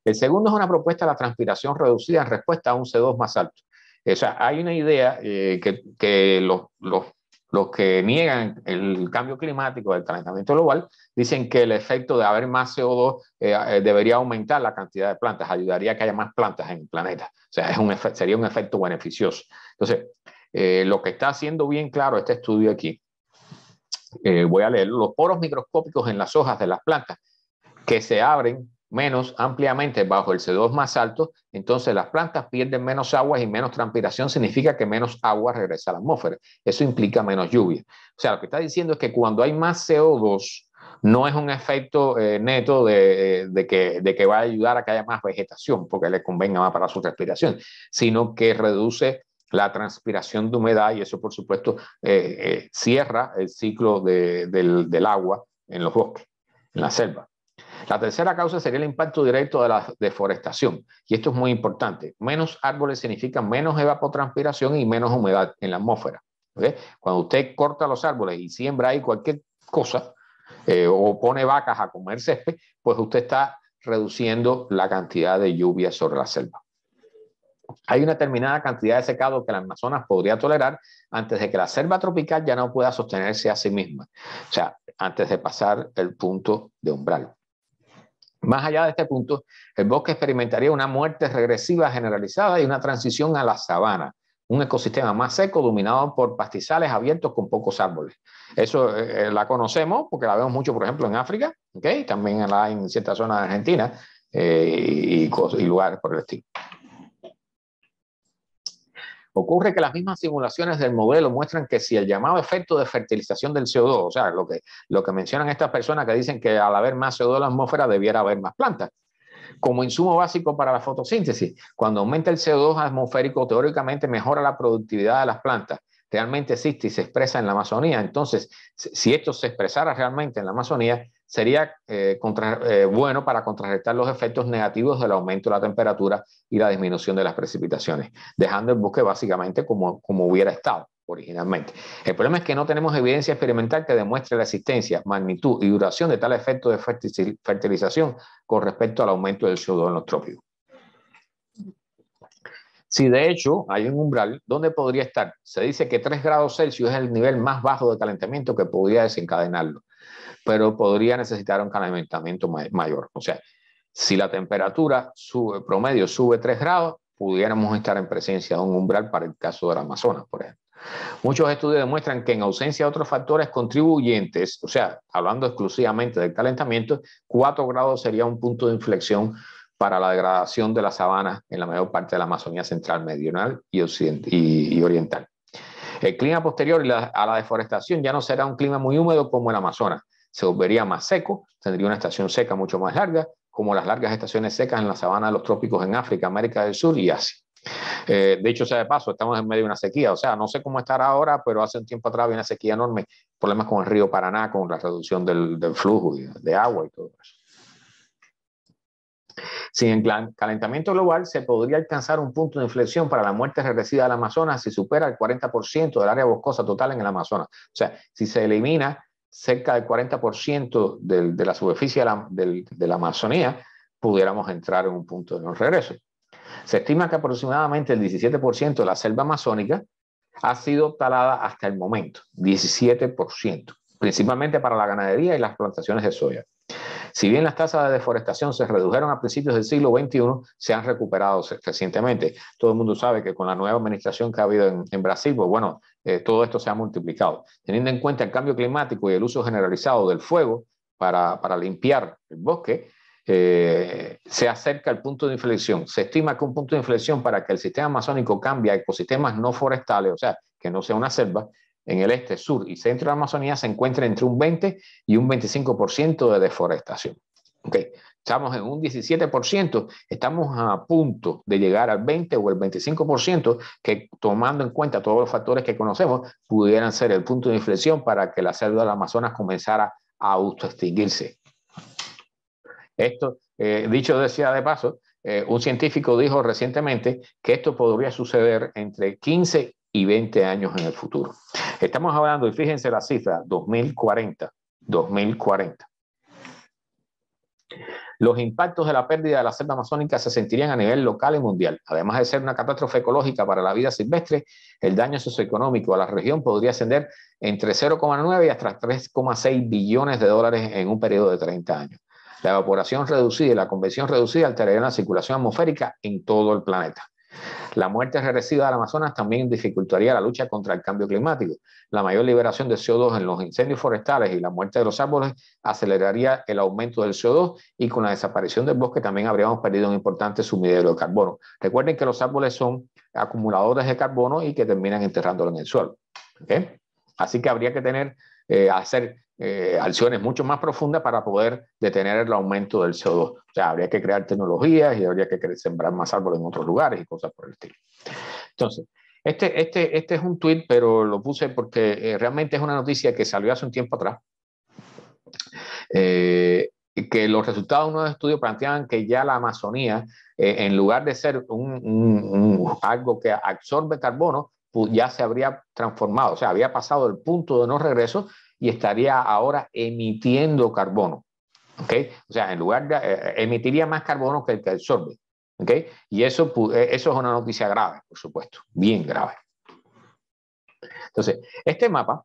El segundo es una propuesta de la transpiración reducida en respuesta a un CO2 más alto. O sea, hay una idea que los que niegan el cambio climático, el calentamiento global, dicen que el efecto de haber más CO2 debería aumentar la cantidad de plantas, ayudaría a que haya más plantas en el planeta. O sea, sería un efecto beneficioso. Entonces, lo que está haciendo bien claro este estudio aquí, voy a leer, los poros microscópicos en las hojas de las plantas que se abren menos ampliamente bajo el CO2 más alto, entonces las plantas pierden menos agua y menos transpiración significa que menos agua regresa a la atmósfera. Eso implica menos lluvia. O sea, lo que está diciendo es que cuando hay más CO2 No es un efecto neto de que va a ayudar a que haya más vegetación, porque le convenga más para su respiración, sino que reduce la transpiración de humedad y eso, por supuesto, cierra el ciclo del agua en los bosques, en la selva. La tercera causa sería el impacto directo de la deforestación. Y esto es muy importante. Menos árboles significan menos evapotranspiración y menos humedad en la atmósfera. ¿Okay? Cuando usted corta los árboles y siembra ahí cualquier cosa o pone vacas a comer césped, pues usted está reduciendo la cantidad de lluvia sobre la selva. Hay una determinada cantidad de secado que el Amazonas podría tolerar antes de que la selva tropical ya no pueda sostenerse a sí misma. O sea, antes de pasar el punto de umbral. Más allá de este punto, el bosque experimentaría una muerte regresiva generalizada y una transición a la sabana, un ecosistema más seco dominado por pastizales abiertos con pocos árboles. Eso la conocemos porque la vemos mucho, por ejemplo, en África, ¿okay? También la hay en ciertas zonas de Argentina y lugares por el estilo. Ocurre que las mismas simulaciones del modelo muestran que si el llamado efecto de fertilización del CO2, o sea, lo que mencionan estas personas que dicen que al haber más CO2 en la atmósfera debiera haber más plantas, como insumo básico para la fotosíntesis, cuando aumenta el CO2 atmosférico, teóricamente mejora la productividad de las plantas. Realmente existe y se expresa en la Amazonía. Entonces, si esto se expresara realmente en la Amazonía, sería bueno para contrarrestar los efectos negativos del aumento de la temperatura y la disminución de las precipitaciones, dejando el bosque básicamente como hubiera estado originalmente. El problema es que no tenemos evidencia experimental que demuestre la existencia, magnitud y duración de tal efecto de fertilización con respecto al aumento del CO2 en los trópicos. Si de hecho hay un umbral, ¿dónde podría estar? Se dice que 3 grados Celsius es el nivel más bajo de calentamiento que podría desencadenarlo, pero podría necesitar un calentamiento mayor. O sea, si la temperatura promedio sube 3 grados, pudiéramos estar en presencia de un umbral para el caso del Amazonas, por ejemplo. Muchos estudios demuestran que en ausencia de otros factores contribuyentes, o sea, hablando exclusivamente del calentamiento, 4 grados sería un punto de inflexión para la degradación de la sabana en la mayor parte de la Amazonía central, meridional y oriental. El clima posterior a la deforestación ya no será un clima muy húmedo como el Amazonas, se volvería más seco, tendría una estación seca mucho más larga, como las largas estaciones secas en la sabana de los trópicos en África, América del Sur y Asia. De hecho, sea de paso, estamos en medio de una sequía, o sea, no sé cómo estará ahora, pero hace un tiempo atrás había una sequía enorme, problemas con el río Paraná, con la reducción del flujo de agua y todo eso. Sin el calentamiento global, se podría alcanzar un punto de inflexión para la muerte regresiva del Amazonas si supera el 40% del área boscosa total en el Amazonas. O sea, si se elimina cerca del 40% de la superficie de la Amazonía, pudiéramos entrar en un punto de no regreso. Se estima que aproximadamente el 17% de la selva amazónica ha sido talada hasta el momento, 17%, principalmente para la ganadería y las plantaciones de soya. Si bien las tasas de deforestación se redujeron a principios del siglo XXI, se han recuperado recientemente. Todo el mundo sabe que con la nueva administración que ha habido en Brasil, pues bueno, todo esto se ha multiplicado. Teniendo en cuenta el cambio climático y el uso generalizado del fuego para limpiar el bosque, se acerca el punto de inflexión. Se estima que un punto de inflexión para que el sistema amazónico cambie a ecosistemas no forestales, o sea, que no sea una selva, en el este, sur y centro de la Amazonía se encuentra entre un 20 y un 25% de deforestación. Okay. Estamos en un 17%, estamos a punto de llegar al 20 o el 25% que, tomando en cuenta todos los factores que conocemos, pudieran ser el punto de inflexión para que la selva del Amazonas comenzara a autoextinguirse. Esto, dicho sea de paso, un científico dijo recientemente que esto podría suceder entre 15 y 20 años en el futuro. Estamos hablando, y fíjense la cifra, 2040. Los impactos de la pérdida de la selva amazónica se sentirían a nivel local y mundial. Además de ser una catástrofe ecológica para la vida silvestre, el daño socioeconómico a la región podría ascender entre 0,9 y hasta 3,6 billones de dólares en un periodo de 30 años. La evaporación reducida y la convección reducida alterarían la circulación atmosférica en todo el planeta. La muerte regresiva del Amazonas también dificultaría la lucha contra el cambio climático. La mayor liberación de CO2 en los incendios forestales y la muerte de los árboles aceleraría el aumento del CO2 y con la desaparición del bosque también habríamos perdido un importante sumidero de carbono. Recuerden que los árboles son acumuladores de carbono y que terminan enterrándolo en el suelo. ¿Okay? Así que habría que tener hacer acciones mucho más profundas para poder detener el aumento del CO2. O sea, habría que crear tecnologías y habría que sembrar más árboles en otros lugares y cosas por el estilo. Entonces, este es un tweet, pero lo puse porque realmente es una noticia que salió hace un tiempo atrás, que los resultados de unos estudios planteaban que ya la Amazonía, en lugar de ser algo que absorbe carbono, ya se habría transformado, o sea, había pasado el punto de no regreso y estaría ahora emitiendo carbono. ¿Okay? O sea, en lugar de emitiría más carbono que el que absorbe. ¿Okay? Y eso es una noticia grave, por supuesto, bien grave. Entonces, este mapa,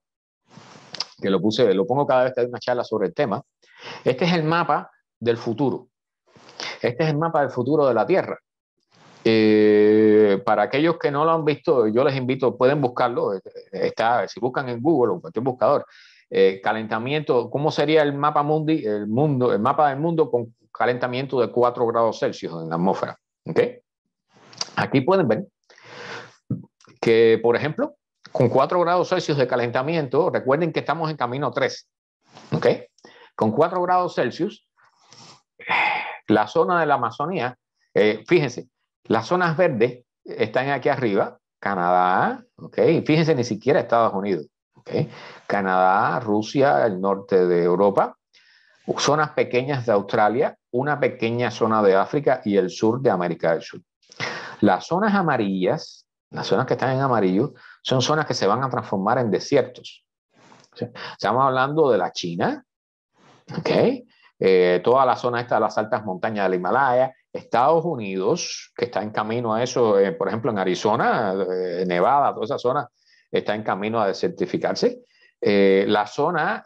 que lo pongo cada vez que hay una charla sobre el tema, este es el mapa del futuro. Este es el mapa del futuro de la Tierra. Para aquellos que no lo han visto, yo les invito, pueden buscarlo. Si buscan en Google o en cualquier buscador, calentamiento, ¿cómo sería el mapa mundi, el mapa del mundo con calentamiento de 4 grados Celsius en la atmósfera? ¿Okay? Aquí pueden ver que, por ejemplo, con 4 grados Celsius de calentamiento, recuerden que estamos en camino 3. ¿Okay? Con 4 grados Celsius, la zona de la Amazonía, fíjense, las zonas verdes están aquí arriba, Canadá, ¿okay? Fíjense, ni siquiera Estados Unidos, ¿okay? Canadá, Rusia, el norte de Europa, zonas pequeñas de Australia, una pequeña zona de África y el sur de América del Sur. Las zonas amarillas, las zonas que están en amarillo, son zonas que se van a transformar en desiertos. ¿Sí? Estamos hablando de la China, ¿ok? Toda la zona esta de las altas montañas del Himalaya, Estados Unidos, que está en camino a eso, por ejemplo en Arizona, Nevada, toda esa zona está en camino a desertificarse. La zona,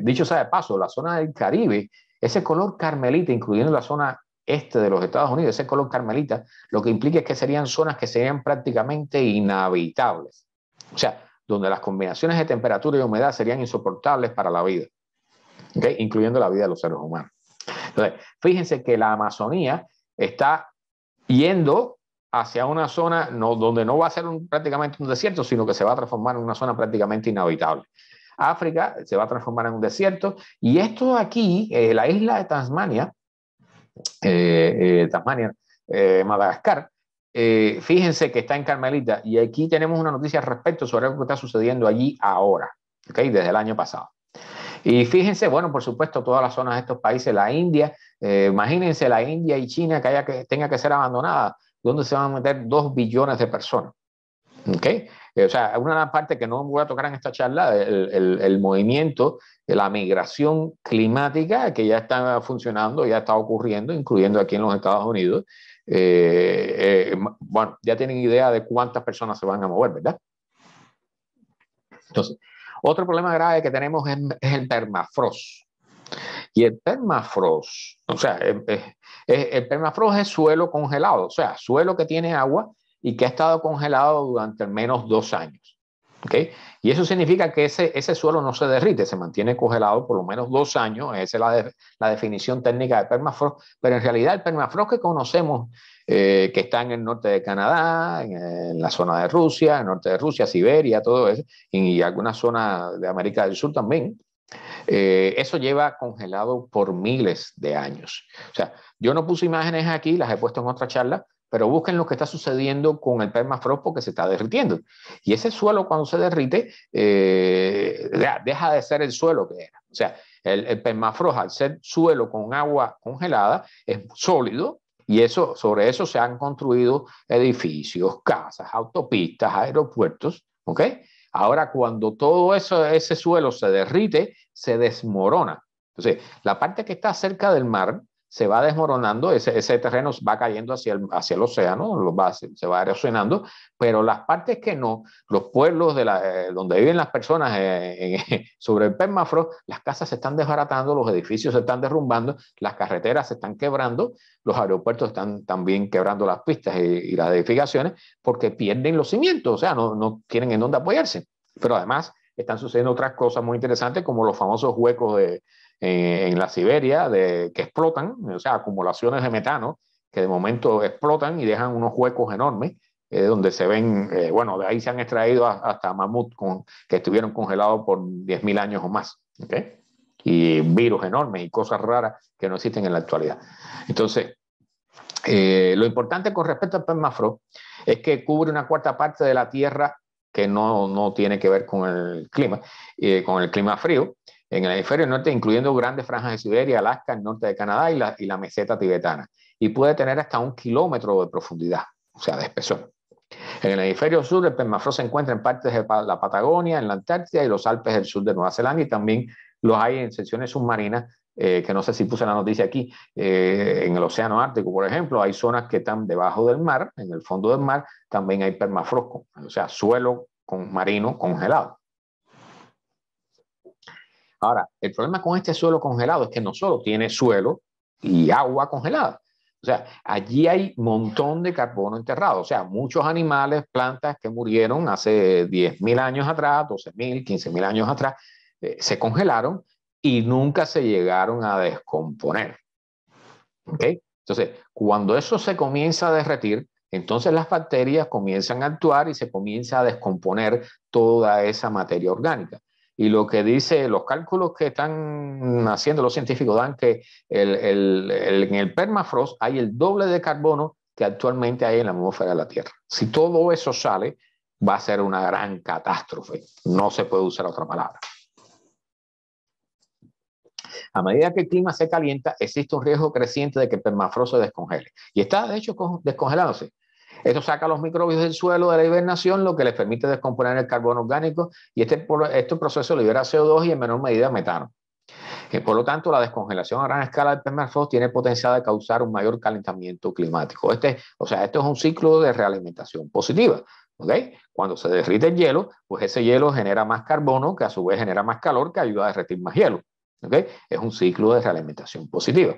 dicho sea de paso, la zona del Caribe, ese color carmelita, incluyendo la zona este de los Estados Unidos, ese color carmelita, lo que implica es que serían zonas que serían prácticamente inhabitables. O sea, donde las combinaciones de temperatura y humedad serían insoportables para la vida. ¿Okay? Incluyendo la vida de los seres humanos. Entonces, fíjense que la Amazonía está yendo hacia una zona donde no va a ser prácticamente un desierto, sino que se va a transformar en una zona prácticamente inhabitable. África se va a transformar en un desierto y esto aquí, la isla de Tasmania, Madagascar, fíjense que está en Carmelita y aquí tenemos una noticia al respecto sobre lo que está sucediendo allí ahora, ¿okay? Desde el año pasado. Y fíjense, bueno, por supuesto, todas las zonas de estos países, la India, imagínense la India y China que tenga que ser abandonada, donde se van a meter 2 billones de personas. ¿Okay? O sea, una parte que no voy a tocar en esta charla, el movimiento de la migración climática que ya está funcionando, ya está ocurriendo, incluyendo aquí en los Estados Unidos. Bueno, ya tienen idea de cuántas personas se van a mover, ¿verdad? Entonces, otro problema grave que tenemos es el permafrost. Y el permafrost, o sea, el permafrost es suelo congelado, o sea, suelo que tiene agua y que ha estado congelado durante al menos 2 años. ¿Okay? Y eso significa que ese suelo no se derrite, se mantiene congelado por lo menos 2 años, esa es la definición técnica de permafrost, pero en realidad el permafrost que conocemos, que está en el norte de Canadá, en la zona de Rusia, en el norte de Rusia, Siberia, todo eso, y alguna zona de América del Sur también, eso lleva congelado por miles de años. O sea, yo no puse imágenes aquí, las he puesto en otra charla, pero busquen lo que está sucediendo con el permafrost porque se está derritiendo. Y ese suelo cuando se derrite, deja de ser el suelo que era. O sea, el permafrost al ser suelo con agua congelada es sólido y sobre eso se han construido edificios, casas, autopistas, aeropuertos, ¿ok? Ahora, cuando todo ese suelo se derrite, se desmorona. Entonces, la parte que está cerca del mar se va desmoronando, ese terreno va cayendo hacia el océano, se va erosionando, pero las partes que no, los pueblos donde viven las personas sobre el permafrost, las casas se están desbaratando, los edificios se están derrumbando, las carreteras se están quebrando, los aeropuertos están también quebrando las pistas y las edificaciones porque pierden los cimientos, o sea, no tienen en dónde apoyarse. Pero además están sucediendo otras cosas muy interesantes como los famosos huecos en la Siberia que explotan, o sea, acumulaciones de metano que de momento explotan y dejan unos huecos enormes donde se ven, bueno, de ahí se han extraído hasta mamut que estuvieron congelados por 10.000 años o más, ¿okay? Y virus enormes y cosas raras que no existen en la actualidad. Entonces, lo importante con respecto al permafrost es que cubre una cuarta parte de la Tierra que no tiene que ver con el clima frío, en el hemisferio norte, incluyendo grandes franjas de Siberia, Alaska, el norte de Canadá y la meseta tibetana. Y puede tener hasta 1 kilómetro de profundidad, o sea, de espesor. En el hemisferio sur, el permafrost se encuentra en partes de la Patagonia, en la Antártida y los Alpes del sur de Nueva Zelanda, y también los hay en secciones submarinas, que no sé si puse la noticia aquí, en el Océano Ártico, por ejemplo, hay zonas que están debajo del mar, en el fondo del mar, también hay permafrost, o sea, suelo marino congelado. Ahora, el problema con este suelo congelado es que no solo tiene suelo y agua congelada. O sea, allí hay un montón de carbono enterrado. O sea, muchos animales, plantas que murieron hace 10.000 años atrás, 12.000, 15.000 años atrás, se congelaron y nunca se llegaron a descomponer. ¿Ok? Entonces, cuando eso se comienza a derretir, entonces las bacterias comienzan a actuar y se comienza a descomponer toda esa materia orgánica. Y lo que dice, los cálculos que están haciendo los científicos dan que en el permafrost hay el doble de carbono que actualmente hay en la atmósfera de la Tierra. Si todo eso sale, va a ser una gran catástrofe. No se puede usar otra palabra. A medida que el clima se calienta, existe un riesgo creciente de que el permafrost se descongele. Y está, de hecho, descongelándose. Esto saca los microbios del suelo de la hibernación, lo que les permite descomponer el carbono orgánico, y este proceso libera CO2 y en menor medida metano. Por lo tanto, la descongelación a gran escala del permafrost tiene potencial de causar un mayor calentamiento climático. O sea, esto es un ciclo de realimentación positiva. ¿Okay? Cuando se derrite el hielo, pues ese hielo genera más carbono, que a su vez genera más calor, que ayuda a derretir más hielo. ¿Okay? Es un ciclo de realimentación positiva.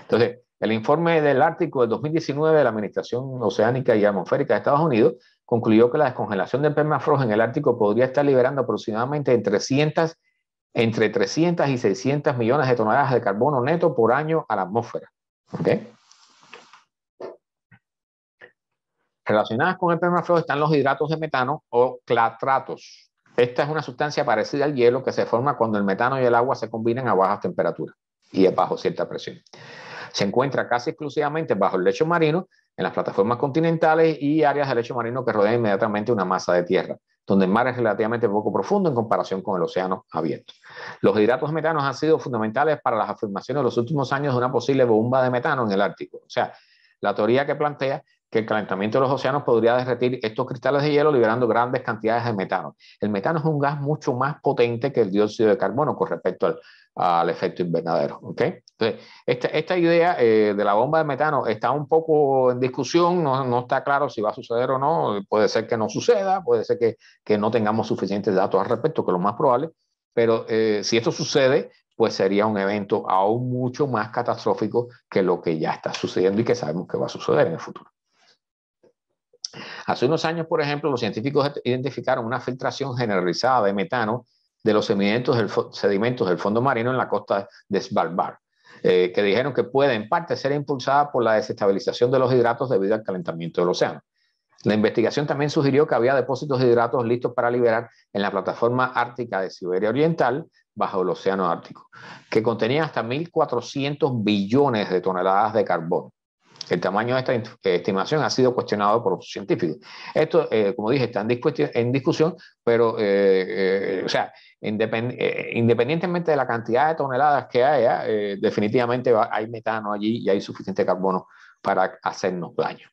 Entonces, el informe del Ártico del 2019 de la Administración Oceánica y Atmosférica de Estados Unidos concluyó que la descongelación del permafrost en el Ártico podría estar liberando aproximadamente entre 300 y 600 millones de toneladas de carbono neto por año a la atmósfera. ¿Okay? Relacionadas con el permafrost están los hidratos de metano o clatratos. Esta es una sustancia parecida al hielo que se forma cuando el metano y el agua se combinan a bajas temperaturas y bajo cierta presión. Se encuentra casi exclusivamente bajo el lecho marino, en las plataformas continentales y áreas del lecho marino que rodean inmediatamente una masa de tierra, donde el mar es relativamente poco profundo en comparación con el océano abierto. Los hidratos de metano han sido fundamentales para las afirmaciones de los últimos años de una posible bomba de metano en el Ártico. O sea, la teoría que plantea que el calentamiento de los océanos podría derretir estos cristales de hielo liberando grandes cantidades de metano. El metano es un gas mucho más potente que el dióxido de carbono con respecto al efecto invernadero. ¿Okay? Entonces, esta idea de la bomba de metano está un poco en discusión, no está claro si va a suceder o no, puede ser que no suceda, puede ser que no tengamos suficientes datos al respecto, que es lo más probable, pero si esto sucede, pues sería un evento aún mucho más catastrófico que lo que ya está sucediendo y que sabemos que va a suceder en el futuro. Hace unos años, por ejemplo, los científicos identificaron una filtración generalizada de metano de los sedimentos del fondo marino en la costa de Svalbard, que dijeron que puede en parte ser impulsada por la desestabilización de los hidratos debido al calentamiento del océano. La investigación también sugirió que había depósitos de hidratos listos para liberar en la plataforma ártica de Siberia Oriental bajo el océano Ártico, que contenía hasta 1.400 billones de toneladas de carbono. El tamaño de esta estimación ha sido cuestionado por los científicos. Esto, como dije, está en discusión, pero, o sea, independientemente de la cantidad de toneladas que haya, definitivamente hay metano allí y hay suficiente carbono para hacernos daño.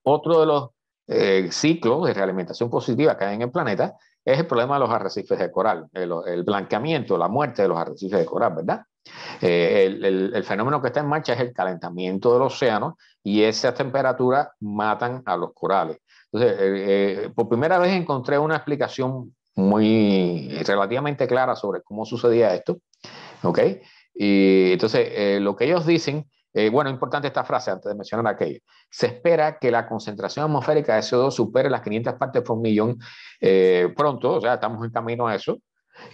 Otro de los ciclos de realimentación positiva que hay en el planeta es el problema de los arrecifes de coral, el blanqueamiento, la muerte de los arrecifes de coral, ¿verdad? El fenómeno que está en marcha es el calentamiento del océano y esas temperaturas matan a los corales. Entonces, por primera vez encontré una explicación relativamente clara sobre cómo sucedía esto, ¿ok? Y entonces, lo que ellos dicen, bueno, importante esta frase antes de mencionar aquello. Se espera que la concentración atmosférica de CO2 supere las 500 partes por millón pronto, o sea, estamos en camino a eso.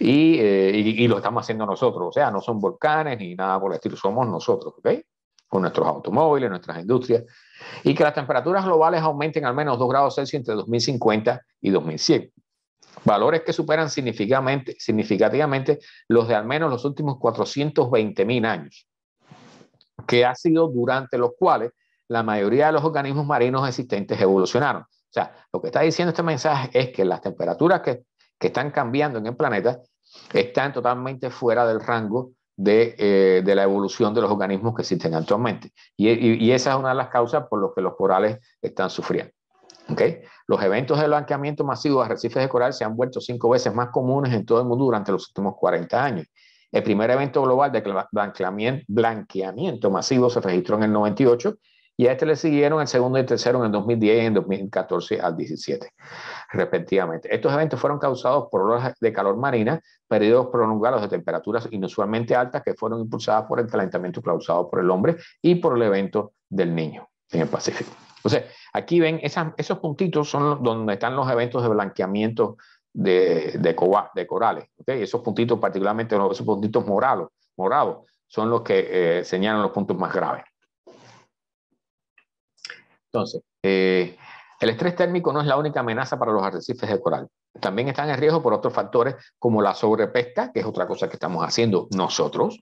Y lo estamos haciendo nosotros, o sea, no son volcanes ni nada por el estilo, somos nosotros, ¿ok? con nuestros automóviles, nuestras industrias, y que las temperaturas globales aumenten al menos 2 grados Celsius entre 2050 y 2100. Valores que superan significativamente los de al menos los últimos 420.000 años, que ha sido durante los cuales la mayoría de los organismos marinos existentes evolucionaron. O sea, lo que está diciendo este mensaje es que las temperaturas que están cambiando en el planeta están totalmente fuera del rango de la evolución de los organismos que existen actualmente. Y esa es una de las causas por las que los corales están sufriendo. ¿Okay? Los eventos de blanqueamiento masivo de arrecifes de coral se han vuelto 5 veces más comunes en todo el mundo durante los últimos 40 años. El primer evento global de blanqueamiento masivo se registró en el 98 y a este le siguieron el segundo y el tercero en el 2010 y en 2014 al 17, respectivamente. Estos eventos fueron causados por olas de calor marina, periodos prolongados de temperaturas inusualmente altas que fueron impulsadas por el calentamiento causado por el hombre y por el evento del Niño en el Pacífico. Entonces, aquí ven, esos puntitos son donde están los eventos de blanqueamiento de corales. ¿Okay? Esos puntitos, particularmente esos puntitos morados, son los que señalan los puntos más graves. Entonces, el estrés térmico no es la única amenaza para los arrecifes de coral. También están en riesgo por otros factores como la sobrepesca, que es otra cosa que estamos haciendo nosotros,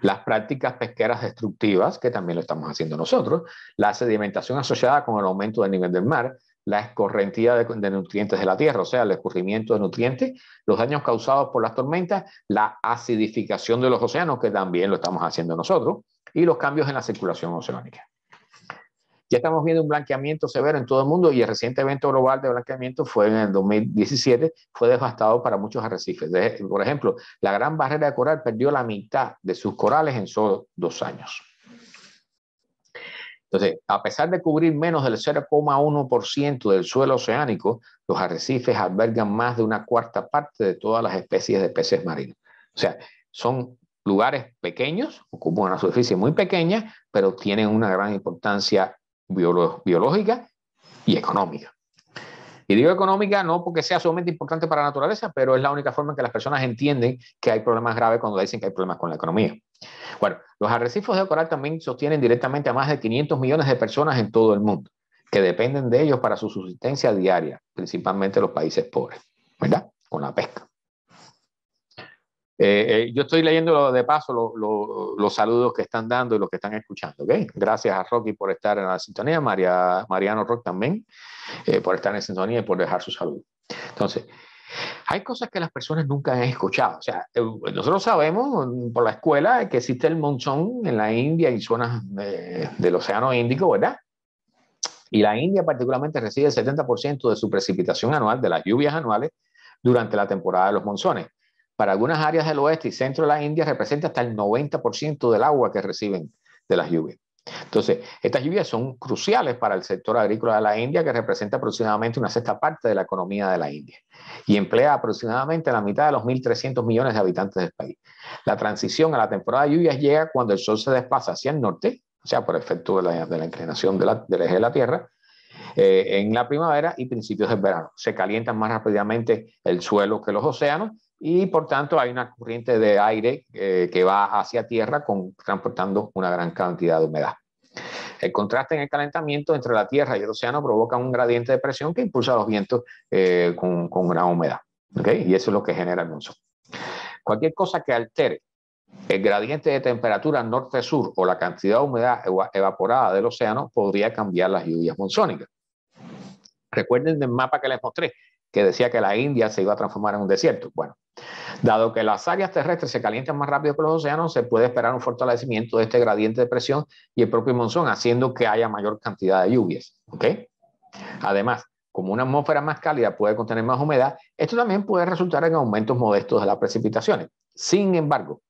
las prácticas pesqueras destructivas, que también lo estamos haciendo nosotros, la sedimentación asociada con el aumento del nivel del mar, la escorrentía de nutrientes de la tierra, o sea, el escurrimiento de nutrientes, los daños causados por las tormentas, la acidificación de los océanos, que también lo estamos haciendo nosotros, y los cambios en la circulación oceánica. Ya estamos viendo un blanqueamiento severo en todo el mundo y el reciente evento global de blanqueamiento fue en el 2017, fue devastador para muchos arrecifes. Por ejemplo, la Gran Barrera de Coral perdió la mitad de sus corales en solo 2 años. Entonces, a pesar de cubrir menos del 0,1% del suelo oceánico, los arrecifes albergan más de una cuarta parte de todas las especies de peces marinos. O sea, son lugares pequeños, ocupan una superficie muy pequeña, pero tienen una gran importancia biológica y económica. Y digo económica no porque sea sumamente importante para la naturaleza, pero es la única forma en que las personas entienden que hay problemas graves cuando dicen que hay problemas con la economía. Bueno, los arrecifes de coral también sostienen directamente a más de 500 millones de personas en todo el mundo, que dependen de ellos para su subsistencia diaria, principalmente los países pobres, ¿verdad? Con la pesca. Yo estoy leyendo de paso los saludos que están dando y los que están escuchando. ¿Okay? Gracias a Rocky por estar en la sintonía, Mariano Rock también por estar en sintonía y por dejar su saludo. Entonces, hay cosas que las personas nunca han escuchado. O sea, nosotros sabemos por la escuela que existe el monzón en la India y zonas del Océano Índico, ¿verdad? Y la India particularmente recibe el 70% de su precipitación anual, de las lluvias anuales, durante la temporada de los monzones. Para algunas áreas del oeste y centro de la India representa hasta el 90% del agua que reciben de las lluvias. Entonces, estas lluvias son cruciales para el sector agrícola de la India, que representa aproximadamente una sexta parte de la economía de la India y emplea aproximadamente la mitad de los 1.300 millones de habitantes del país. La transición a la temporada de lluvias llega cuando el sol se desplaza hacia el norte, o sea, por efecto de la inclinación del eje de la Tierra, en la primavera y principios del verano. Se calientan más rápidamente el suelo que los océanos y por tanto hay una corriente de aire que va hacia tierra transportando una gran cantidad de humedad. El contraste en el calentamiento entre la tierra y el océano provoca un gradiente de presión que impulsa los vientos con gran humedad. ¿Okay? Y eso es lo que genera el monzón. Cualquier cosa que altere el gradiente de temperatura norte-sur o la cantidad de humedad evaporada del océano podría cambiar las lluvias monzónicas. Recuerden del mapa que les mostré, que decía que la India se iba a transformar en un desierto. Bueno, dado que las áreas terrestres se calientan más rápido que los océanos, se puede esperar un fortalecimiento de este gradiente de presión y el propio monzón, haciendo que haya mayor cantidad de lluvias. ¿Okay? Además, como una atmósfera más cálida puede contener más humedad, esto también puede resultar en aumentos modestos de las precipitaciones. Sin embargo,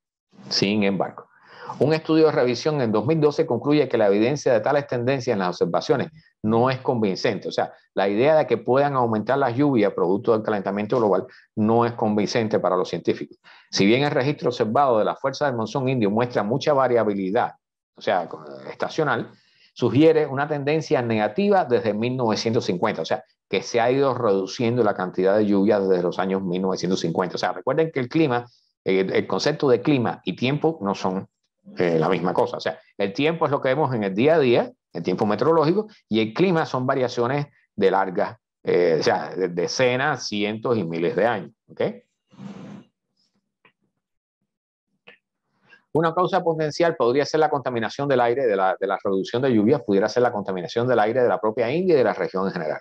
un estudio de revisión en 2012 concluye que la evidencia de tales tendencias en las observaciones no es convincente. O sea, la idea de que puedan aumentar las lluvias producto del calentamiento global no es convincente para los científicos. Si bien el registro observado de la fuerza del monzón indio muestra mucha variabilidad, o sea, estacional, sugiere una tendencia negativa desde 1950. O sea, que se ha ido reduciendo la cantidad de lluvia desde los años 1950. O sea, recuerden que el clima, el concepto de clima y tiempo no son la misma cosa. O sea, el tiempo es lo que vemos en el día a día, el tiempo meteorológico, y el clima son variaciones de largas, o sea, de decenas, cientos y miles de años. ¿Okay? Una causa potencial podría ser la contaminación del aire, de la reducción de lluvias, pudiera ser la contaminación del aire de la propia India y de la región en general.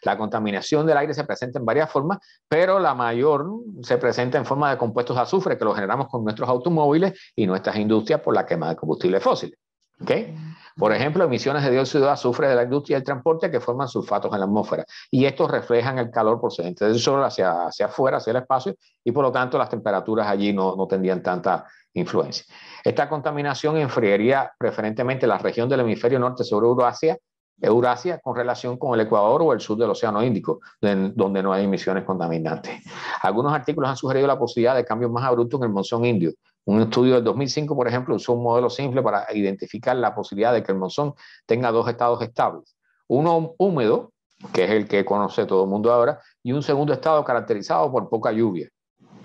La contaminación del aire se presenta en varias formas, pero la mayor se presenta en forma de compuestos de azufre que los generamos con nuestros automóviles y nuestras industrias por la quema de combustibles fósiles. ¿Okay? Por ejemplo, emisiones de dióxido de azufre de la industria del transporte que forman sulfatos en la atmósfera. Y estos reflejan el calor procedente del sol hacia afuera, hacia el espacio, y por lo tanto las temperaturas allí no tendrían tanta influencia. Esta contaminación enfriaría preferentemente la región del hemisferio norte sobre Eurasia con relación con el Ecuador o el sur del Océano Índico, donde no hay emisiones contaminantes. Algunos artículos han sugerido la posibilidad de cambios más abruptos en el monzón indio. Un estudio del 2005, por ejemplo, usó un modelo simple para identificar la posibilidad de que el monzón tenga dos estados estables. Uno húmedo, que es el que conoce todo el mundo ahora, y un segundo estado caracterizado por poca lluvia.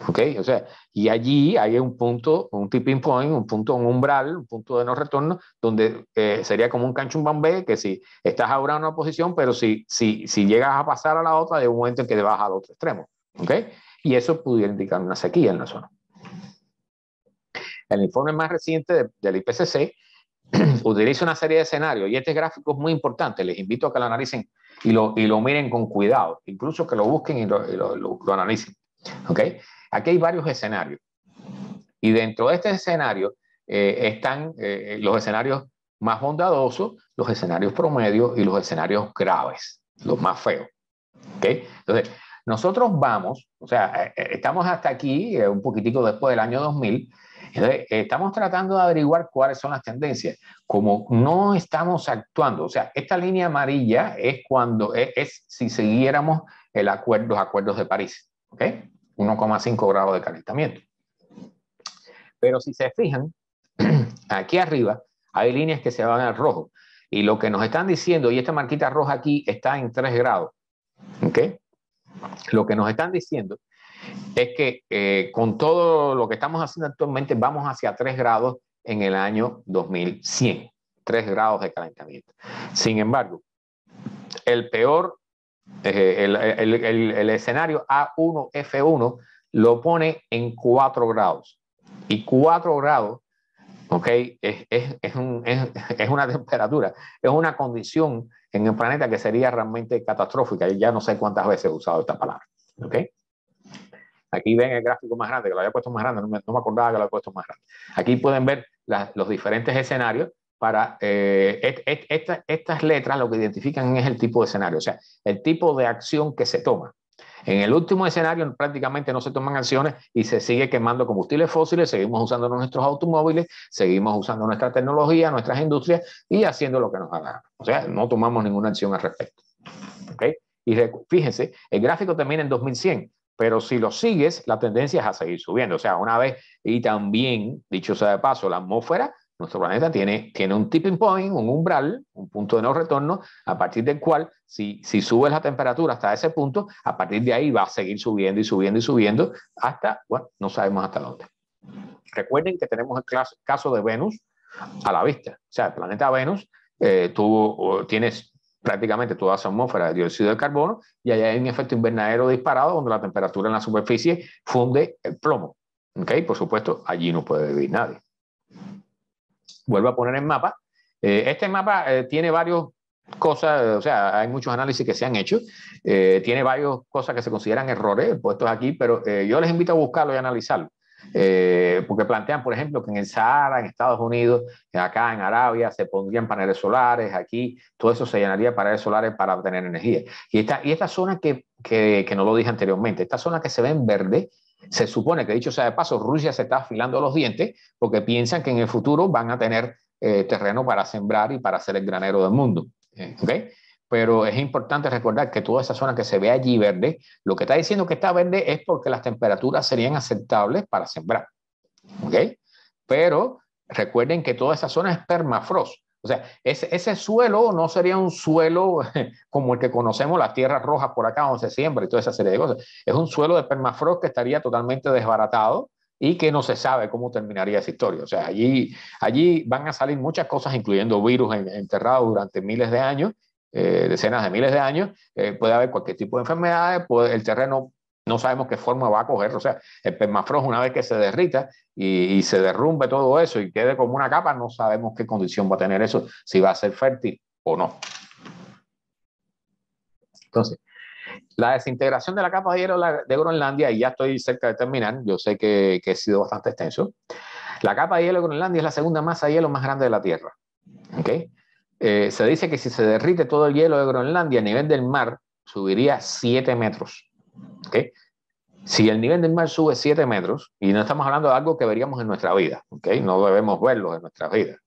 ¿Okay? O sea, y allí hay un punto, un tipping point, un umbral, un punto de no retorno, donde sería como un canchumbambé, que si estás ahora en una posición, pero si llegas a pasar a la otra, hay un momento en que te vas al otro extremo. ¿Okay? Y eso pudiera indicar una sequía en la zona. El informe más reciente del IPCC utiliza una serie de escenarios, y este gráfico es muy importante, les invito a que lo analicen y lo miren con cuidado, incluso que lo busquen y lo analicen. ¿Okay? Aquí hay varios escenarios, y dentro de este escenario están los escenarios más bondadosos, los escenarios promedios y los escenarios graves, los más feos. ¿Okay? Entonces, nosotros vamos, o sea, estamos hasta aquí, un poquitico después del año 2000, entonces, estamos tratando de averiguar cuáles son las tendencias. Como no estamos actuando, o sea, esta línea amarilla es cuando es si siguiéramos los acuerdos de París, ¿ok? 1,5 grados de calentamiento. Pero si se fijan, aquí arriba hay líneas que se van al rojo. Y lo que nos están diciendo, y esta marquita roja aquí está en 3 grados, ¿ok? Lo que nos están diciendo es que con todo lo que estamos haciendo actualmente vamos hacia 3 grados en el año 2100, 3 grados de calentamiento. Sin embargo, el peor, el escenario A1F1 lo pone en 4 grados. Y 4 grados, ¿ok? Es una temperatura, es una condición en el planeta que sería realmente catastrófica. Y ya no sé cuántas veces he usado esta palabra, ¿ok? Aquí ven el gráfico más grande, que lo había puesto más grande, no me acordaba que lo había puesto más grande. Aquí pueden ver los diferentes escenarios para estas letras lo que identifican es el tipo de escenario, o sea, el tipo de acción que se toma. En el último escenario prácticamente no se toman acciones y se sigue quemando combustibles fósiles, seguimos usando nuestros automóviles, seguimos usando nuestra tecnología, nuestras industrias y haciendo lo que nos haga. O sea, no tomamos ninguna acción al respecto. ¿Okay? Y fíjense, el gráfico termina en 2100. Pero si lo sigues, la tendencia es a seguir subiendo. O sea, una vez, y también, dicho sea de paso, la atmósfera, nuestro planeta tiene un tipping point, un umbral, un punto de no retorno, a partir del cual, si sube la temperatura hasta ese punto, a partir de ahí va a seguir subiendo y subiendo y subiendo hasta, bueno, no sabemos hasta dónde. Recuerden que tenemos el caso de Venus a la vista. O sea, el planeta Venus, tú tienes prácticamente toda esa atmósfera de dióxido de carbono y allá hay un efecto invernadero disparado donde la temperatura en la superficie funde el plomo. ¿Okay? Por supuesto, allí no puede vivir nadie. Vuelvo a poner el mapa. Este mapa tiene varias cosas, o sea, hay muchos análisis que se han hecho, tiene varias cosas que se consideran errores puestos aquí, pero yo les invito a buscarlo y analizarlo. Porque plantean, por ejemplo, que en el Sahara, en Estados Unidos, acá en Arabia, se pondrían paneles solares, aquí todo eso se llenaría de paneles solares para obtener energía. Y esta zona que no lo dije anteriormente, esta zona que se ve en verde, se supone que, dicho sea de paso, Rusia se está afilando los dientes porque piensan que en el futuro van a tener terreno para sembrar y para ser el granero del mundo. ¿Okay? Pero es importante recordar que toda esa zona que se ve allí verde, lo que está diciendo que está verde es porque las temperaturas serían aceptables para sembrar. ¿Okay? Pero recuerden que toda esa zona es permafrost. O sea, ese suelo no sería un suelo como el que conocemos, las tierras rojas por acá donde se siembra y toda esa serie de cosas. Es un suelo de permafrost que estaría totalmente desbaratado y que no se sabe cómo terminaría esa historia. O sea, allí van a salir muchas cosas, incluyendo virus enterrados durante miles de años, decenas de miles de años. Puede haber cualquier tipo de enfermedades, el terreno no sabemos qué forma va a coger. O sea, el permafrost, una vez que se derrita y se derrumbe todo eso y quede como una capa, no sabemos qué condición va a tener eso, si va a ser fértil o no. Entonces, la desintegración de la capa de hielo de Groenlandia, y ya estoy cerca de terminar, yo sé que he sido bastante extenso. La capa de hielo de Groenlandia es la segunda masa de hielo más grande de la Tierra. ¿Okay? Se dice que si se derrite todo el hielo de Groenlandia, el nivel del mar subiría 7 metros. ¿Okay? Si el nivel del mar sube 7 metros, y no estamos hablando de algo que veríamos en nuestra vida, ¿okay? No debemos verlo en nuestras vidas,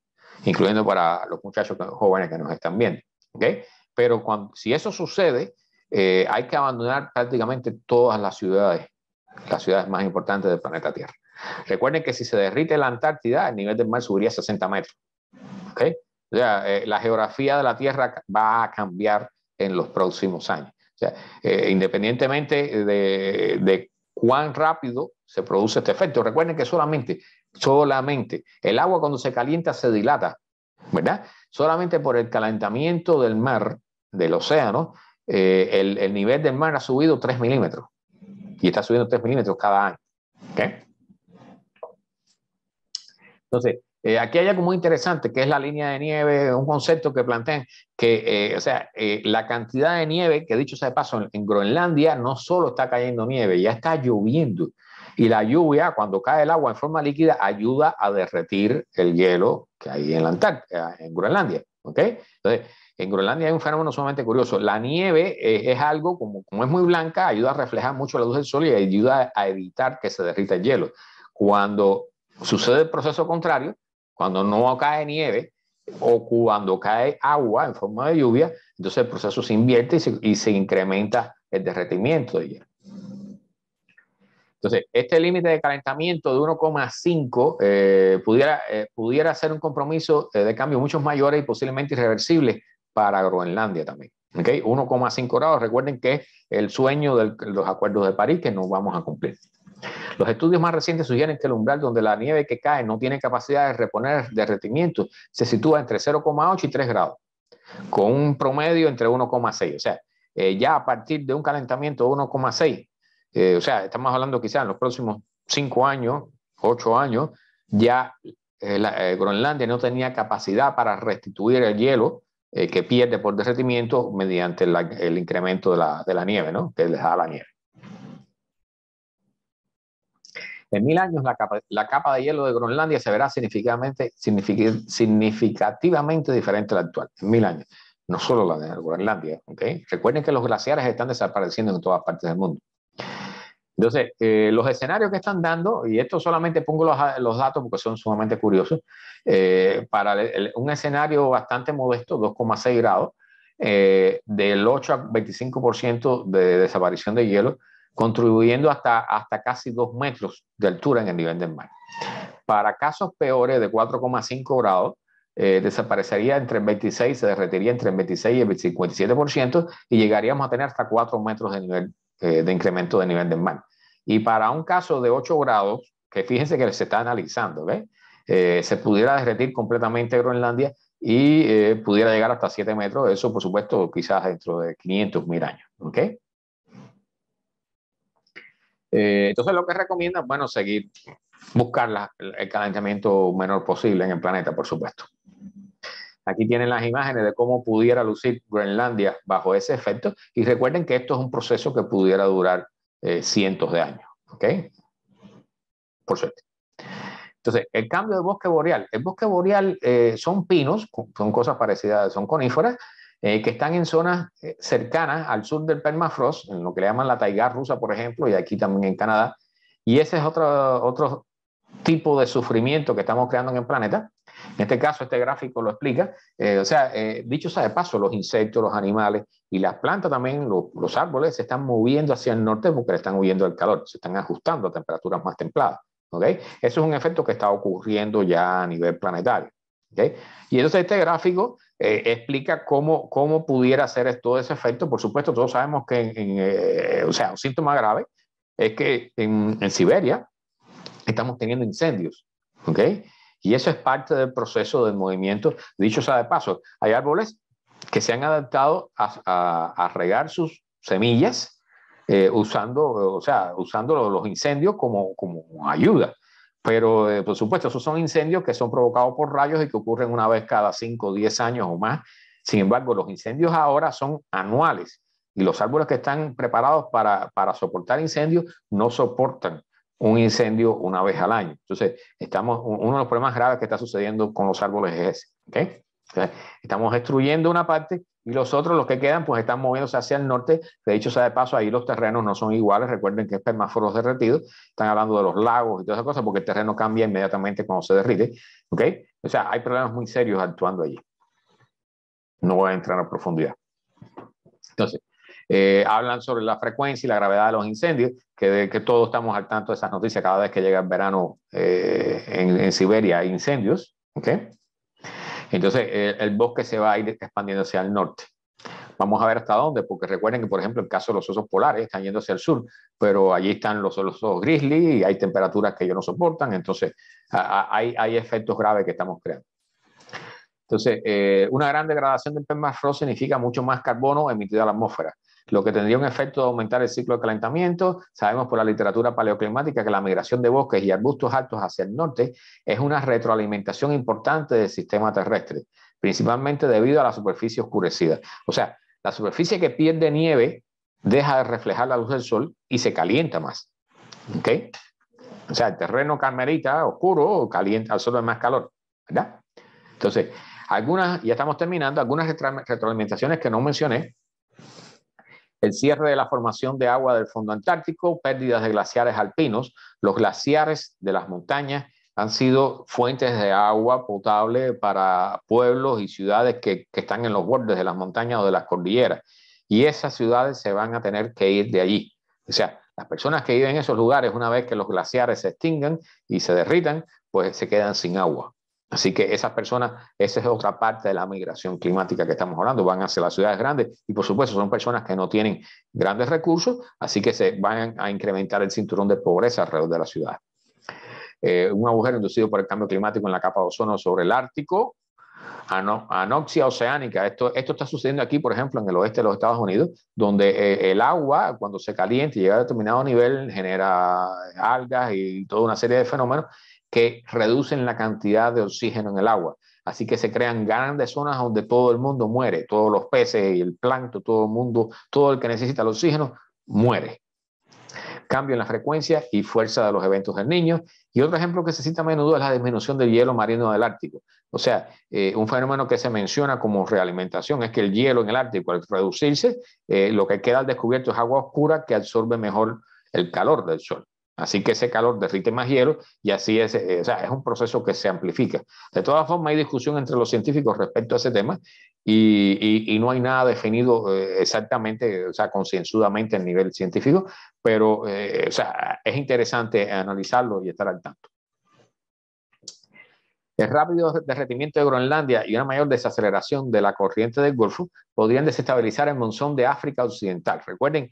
incluyendo para los muchachos jóvenes que nos están viendo. ¿Okay? Pero si eso sucede, hay que abandonar prácticamente todas las ciudades más importantes del planeta Tierra. Recuerden que si se derrite la Antártida, el nivel del mar subiría 60 metros. ¿Okay? O sea, la geografía de la Tierra va a cambiar en los próximos años. O sea, independientemente de cuán rápido se produce este efecto. Recuerden que solamente el agua cuando se calienta se dilata, ¿verdad? Solamente por el calentamiento del mar, del océano, el nivel del mar ha subido 3 milímetros y está subiendo 3 milímetros cada año. ¿Okay? Entonces, aquí hay algo muy interesante que es la línea de nieve, un concepto que plantean que, la cantidad de nieve, que dicho sea de paso, en Groenlandia no solo está cayendo nieve, ya está lloviendo. Y la lluvia, cuando cae el agua en forma líquida, ayuda a derretir el hielo que hay en la Antártida, en Groenlandia. ¿Okay? Entonces, en Groenlandia hay un fenómeno sumamente curioso. La nieve es algo, como es muy blanca, ayuda a reflejar mucho la luz del sol y ayuda a evitar que se derrita el hielo. Cuando sucede el proceso contrario, cuando no cae nieve o cuando cae agua en forma de lluvia, entonces el proceso se invierte y se incrementa el derretimiento de hielo. Entonces, este límite de calentamiento de 1,5 pudiera ser un compromiso de cambio mucho mayor y posiblemente irreversible para Groenlandia también. ¿Okay? 1,5 grados, recuerden que es el sueño de los acuerdos de París que no vamos a cumplir. Los estudios más recientes sugieren que el umbral donde la nieve que cae no tiene capacidad de reponer derretimiento se sitúa entre 0,8 y 3 grados, con un promedio entre 1,6. O sea, ya a partir de un calentamiento de 1,6, o sea, estamos hablando quizás en los próximos 5 años, 8 años, ya Groenlandia no tenía capacidad para restituir el hielo que pierde por derretimiento mediante el incremento de la nieve, ¿no? Que les da la nieve. En 1000 años, la capa de hielo de Groenlandia se verá significativamente diferente a la actual. En 1000 años. No solo la de Groenlandia. ¿Okay? Recuerden que los glaciares están desapareciendo en todas partes del mundo. Entonces, los escenarios que están dando, y esto solamente pongo los datos porque son sumamente curiosos, para un escenario bastante modesto, 2,6 grados, del 8 a 25% de desaparición de hielo, contribuyendo hasta casi 2 metros de altura en el nivel del mar. Para casos peores de 4,5 grados, desaparecería entre el 26, se derretiría entre el 26 y el 57% y llegaríamos a tener hasta 4 metros de nivel de incremento de nivel del mar. Y para un caso de 8 grados, que fíjense que se está analizando, ¿ves? Se pudiera derretir completamente Groenlandia y pudiera llegar hasta 7 metros, eso por supuesto quizás dentro de 500.000 años, ¿ok? Entonces lo que recomienda, bueno, buscar el calentamiento menor posible en el planeta, por supuesto. Aquí tienen las imágenes de cómo pudiera lucir Groenlandia bajo ese efecto y recuerden que esto es un proceso que pudiera durar cientos de años, ¿ok? Por suerte. Entonces, el cambio de bosque boreal. El bosque boreal son pinos, son cosas parecidas, son coníferas, que están en zonas cercanas al sur del permafrost, en lo que le llaman la taiga rusa, por ejemplo, y aquí también en Canadá. Y ese es otro tipo de sufrimiento que estamos creando en el planeta. En este caso, este gráfico lo explica. Dicho sea de paso, los insectos, los animales y las plantas también, los árboles, se están moviendo hacia el norte porque le están huyendo del calor, se están ajustando a temperaturas más templadas. ¿Okay? Eso es un efecto que está ocurriendo ya a nivel planetario. ¿Okay? Y entonces este gráfico explica cómo pudiera ser todo ese efecto. Por supuesto, todos sabemos que un síntoma grave es que en Siberia estamos teniendo incendios, ¿ok? Y eso es parte del proceso del movimiento. Dicho sea de paso, hay árboles que se han adaptado a regar sus semillas usando los incendios como ayuda. Pero, por supuesto, esos son incendios que son provocados por rayos y que ocurren una vez cada 5 o 10 años o más. Sin embargo, los incendios ahora son anuales y los árboles que están preparados para soportar incendios no soportan un incendio una vez al año. Entonces, uno de los problemas graves que está sucediendo con los árboles es ese. ¿Okay? O sea, estamos destruyendo una parte y los otros, los que quedan, pues están moviéndose hacia el norte. De hecho, sea de paso, ahí los terrenos no son iguales. Recuerden que es permafrost derretido. Están hablando de los lagos y todas esas cosas porque el terreno cambia inmediatamente cuando se derrite. ¿Okay? O sea, hay problemas muy serios actuando allí. No voy a entrar a profundidad. Entonces, hablan sobre la frecuencia y la gravedad de los incendios, que todos estamos al tanto de esas noticias. Cada vez que llega el verano en Siberia hay incendios. ¿Okay? Entonces, el bosque se va a ir expandiendo hacia el norte. Vamos a ver hasta dónde, porque recuerden que, por ejemplo, el caso de los osos polares están yendo hacia el sur, pero allí están los osos grizzly y hay temperaturas que ellos no soportan, entonces hay efectos graves que estamos creando. Entonces, una gran degradación del permafrost significa mucho más carbono emitido a la atmósfera, lo que tendría un efecto de aumentar el ciclo de calentamiento. Sabemos por la literatura paleoclimática que la migración de bosques y arbustos altos hacia el norte es una retroalimentación importante del sistema terrestre, principalmente debido a la superficie oscurecida. O sea, la superficie que pierde nieve deja de reflejar la luz del sol y se calienta más. ¿Okay? O sea, el terreno carmelita oscuro calienta, absorbe más calor, ¿verdad? Entonces, ya estamos terminando, algunas retroalimentaciones que no mencioné: el cierre de la formación de agua del fondo antártico, pérdidas de glaciares alpinos. Los glaciares de las montañas han sido fuentes de agua potable para pueblos y ciudades que están en los bordes de las montañas o de las cordilleras. Y esas ciudades se van a tener que ir de allí. O sea, las personas que viven en esos lugares, una vez que los glaciares se extingan y se derritan, pues se quedan sin agua. Así que esas personas, esa es otra parte de la migración climática que estamos hablando, van hacia las ciudades grandes y por supuesto son personas que no tienen grandes recursos, así que se van a incrementar el cinturón de pobreza alrededor de la ciudad. Un agujero inducido por el cambio climático en la capa de ozono sobre el Ártico, anoxia oceánica. Esto está sucediendo aquí, por ejemplo, en el oeste de los Estados Unidos, donde el agua, cuando se calienta y llega a determinado nivel, genera algas y toda una serie de fenómenos que reducen la cantidad de oxígeno en el agua. Así que se crean grandes zonas donde todo el mundo muere, todos los peces y el plancton, todo el mundo, todo el que necesita el oxígeno, muere. Cambio en la frecuencia y fuerza de los eventos del Niño. Y otro ejemplo que se cita a menudo es la disminución del hielo marino del Ártico. O sea, un fenómeno que se menciona como realimentación es que el hielo en el Ártico, al reducirse, lo que queda al descubierto es agua oscura que absorbe mejor el calor del sol. Así que ese calor derrite más hielo y así es un proceso que se amplifica. De todas formas, hay discusión entre los científicos respecto a ese tema y no hay nada definido exactamente, concienzudamente a nivel científico, pero es interesante analizarlo y estar al tanto. El rápido derretimiento de Groenlandia y una mayor desaceleración de la corriente del Golfo podrían desestabilizar el monzón de África Occidental. Recuerden,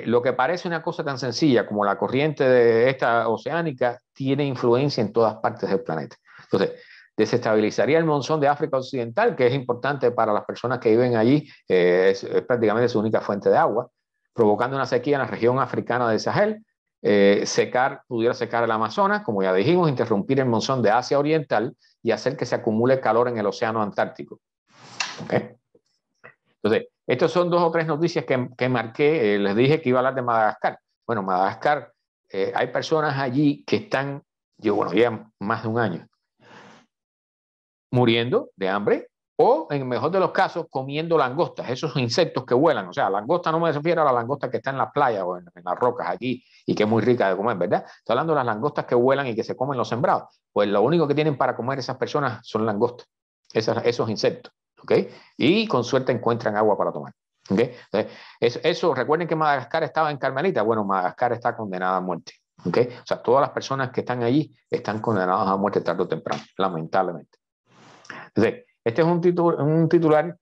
lo que parece una cosa tan sencilla como la corriente de esta oceánica tiene influencia en todas partes del planeta. Entonces, desestabilizaría el monzón de África Occidental, que es importante para las personas que viven allí, es prácticamente su única fuente de agua, provocando una sequía en la región africana del Sahel. Pudiera secar el Amazonas, como ya dijimos, interrumpir el monzón de Asia Oriental y hacer que se acumule calor en el océano Antártico. ¿Okay? Entonces, estas son 2 o 3 noticias que marqué. Les dije que iba a hablar de Madagascar. Bueno, Madagascar, hay personas allí que están, llevan más de un año, muriendo de hambre o, en el mejor de los casos, comiendo langostas, esos insectos que vuelan. O sea, langosta no me refiero a la langosta que está en la playa o en las rocas aquí y que es muy rica de comer, ¿verdad? Estoy hablando de las langostas que vuelan y que se comen los sembrados. Pues lo único que tienen para comer esas personas son langostas, esos insectos, ¿ok? Y con suerte encuentran agua para tomar, ¿ok? Entonces, recuerden que Madagascar estaba en Carmelita. Bueno, Madagascar está condenada a muerte, ¿ok? O sea, todas las personas que están allí están condenadas a muerte tarde o temprano, lamentablemente. Entonces, este es un titular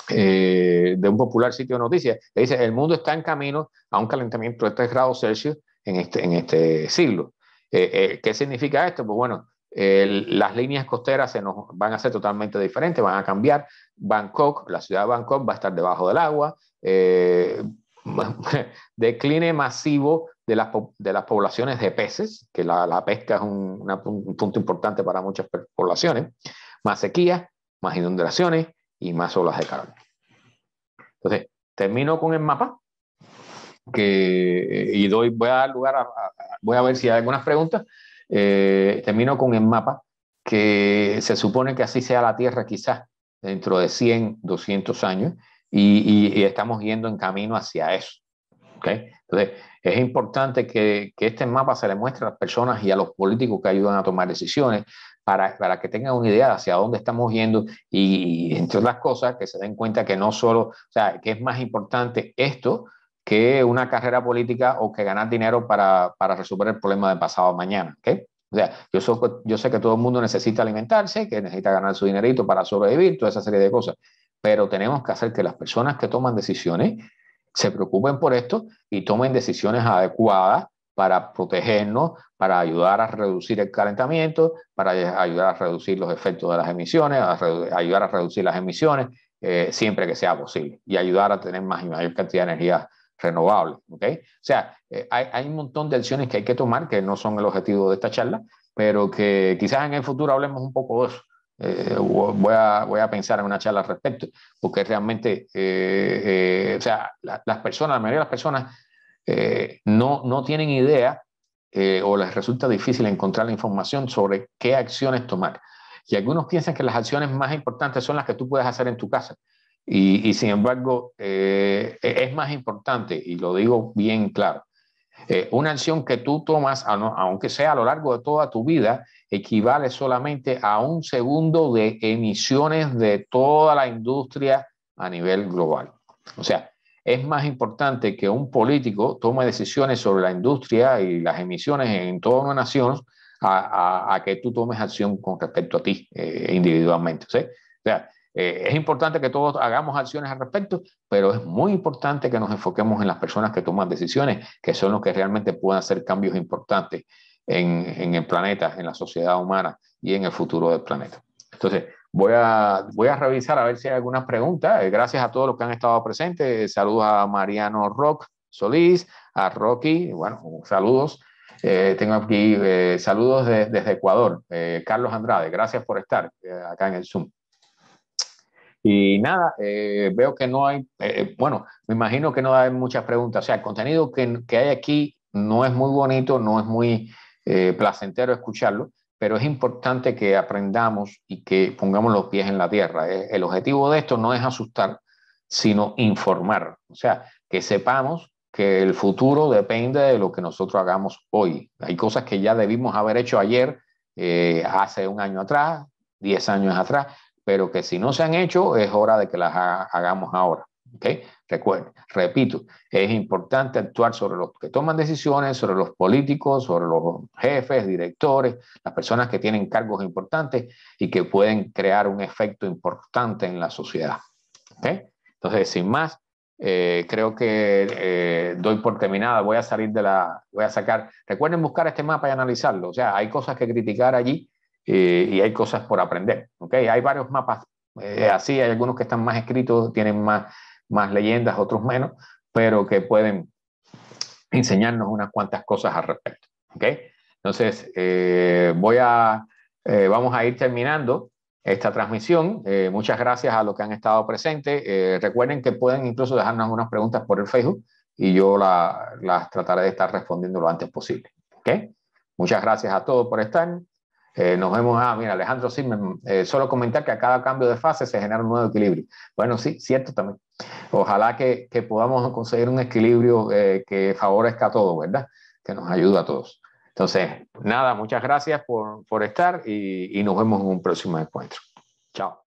de un popular sitio de noticias que dice: el mundo está en camino a un calentamiento de 3 grados Celsius en este siglo. ¿Qué significa esto? Pues bueno, las líneas costeras se nos van a ser totalmente diferentes, van a cambiar. Bangkok, la ciudad de Bangkok va a estar debajo del agua. Decline masivo de las poblaciones de peces, que la pesca es un punto importante para muchas poblaciones. Más sequía, más inundaciones y más olas de calor. Entonces, termino con el mapa y voy a dar lugar voy a ver si hay algunas preguntas. Termino con el mapa que se supone que así sea la Tierra quizás dentro de 100, 200 años y estamos yendo en camino hacia eso. ¿Okay? Entonces, es importante que este mapa se le muestre a las personas y a los políticos que ayudan a tomar decisiones para que tengan una idea de hacia dónde estamos yendo y, entre otras cosas, que se den cuenta que no solo, o sea, que es más importante esto que una carrera política o que ganar dinero para resolver el problema del pasado mañana. ¿Okay? O sea, yo sé que todo el mundo necesita alimentarse, que necesita ganar su dinerito para sobrevivir, toda esa serie de cosas, pero tenemos que hacer que las personas que toman decisiones se preocupen por esto y tomen decisiones adecuadas para protegernos, para ayudar a reducir el calentamiento, para ayudar a reducir los efectos de las emisiones, ayudar a reducir las emisiones siempre que sea posible y ayudar a tener más y mayor cantidad de energía renovable. ¿Okay? O sea, hay un montón de acciones que hay que tomar que no son el objetivo de esta charla, pero que quizás en el futuro hablemos un poco de eso. Voy a pensar en una charla al respecto, porque realmente, o sea, las personas, la mayoría de las personas no tienen idea o les resulta difícil encontrar la información sobre qué acciones tomar. Y algunos piensan que las acciones más importantes son las que tú puedes hacer en tu casa. Y sin embargo, es más importante, y lo digo bien claro, una acción que tú tomas, aunque sea a lo largo de toda tu vida, equivale solamente a 1 segundo de emisiones de toda la industria a nivel global. O sea, es más importante que un político tome decisiones sobre la industria y las emisiones en toda una nación a que tú tomes acción con respecto a ti individualmente. ¿Sí? O sea, es importante que todos hagamos acciones al respecto, pero es muy importante que nos enfoquemos en las personas que toman decisiones, que son los que realmente pueden hacer cambios importantes en el planeta, en la sociedad humana y en el futuro del planeta. Entonces, voy a revisar a ver si hay algunas preguntas. Gracias a todos los que han estado presentes. Saludos a Mariano Rock Solís, a Rocky, bueno, saludos. Tengo aquí saludos desde Ecuador. Carlos Andrade, gracias por estar acá en el Zoom. Y nada, veo que no hay, bueno, me imagino que no hay muchas preguntas. O sea, el contenido que hay aquí no es muy bonito, no es muy placentero escucharlo, pero es importante que aprendamos y que pongamos los pies en la tierra. El objetivo de esto no es asustar, sino informar. O sea, que sepamos que el futuro depende de lo que nosotros hagamos hoy. Hay cosas que ya debimos haber hecho ayer, hace 1 año atrás, 10 años atrás, pero que si no se han hecho, es hora de que las hagamos ahora. ¿Okay? Recuerden, repito, es importante actuar sobre los que toman decisiones, sobre los políticos, sobre los jefes, directores, las personas que tienen cargos importantes y que pueden crear un efecto importante en la sociedad. ¿Okay? Entonces, sin más, creo que doy por terminada. Voy a sacar, recuerden buscar este mapa y analizarlo. O sea, hay cosas que criticar allí y hay cosas por aprender. ¿Okay? Hay varios mapas así, hay algunos que están más escritos, tienen más leyendas, otros menos, pero que pueden enseñarnos unas cuantas cosas al respecto. ¿Okay? Entonces, vamos a ir terminando esta transmisión. Muchas gracias a los que han estado presentes. Recuerden que pueden incluso dejarnos algunas preguntas por el Facebook y yo las trataré de estar respondiendo lo antes posible. ¿Okay? Muchas gracias a todos por estar. Nos vemos. Mira, Alejandro Zimmerman, solo comentar que a cada cambio de fase se genera un nuevo equilibrio. Bueno, sí, cierto también. Ojalá que podamos conseguir un equilibrio que favorezca a todos, ¿verdad? Que nos ayude a todos. Entonces, nada, muchas gracias por estar y nos vemos en un próximo encuentro. Chao.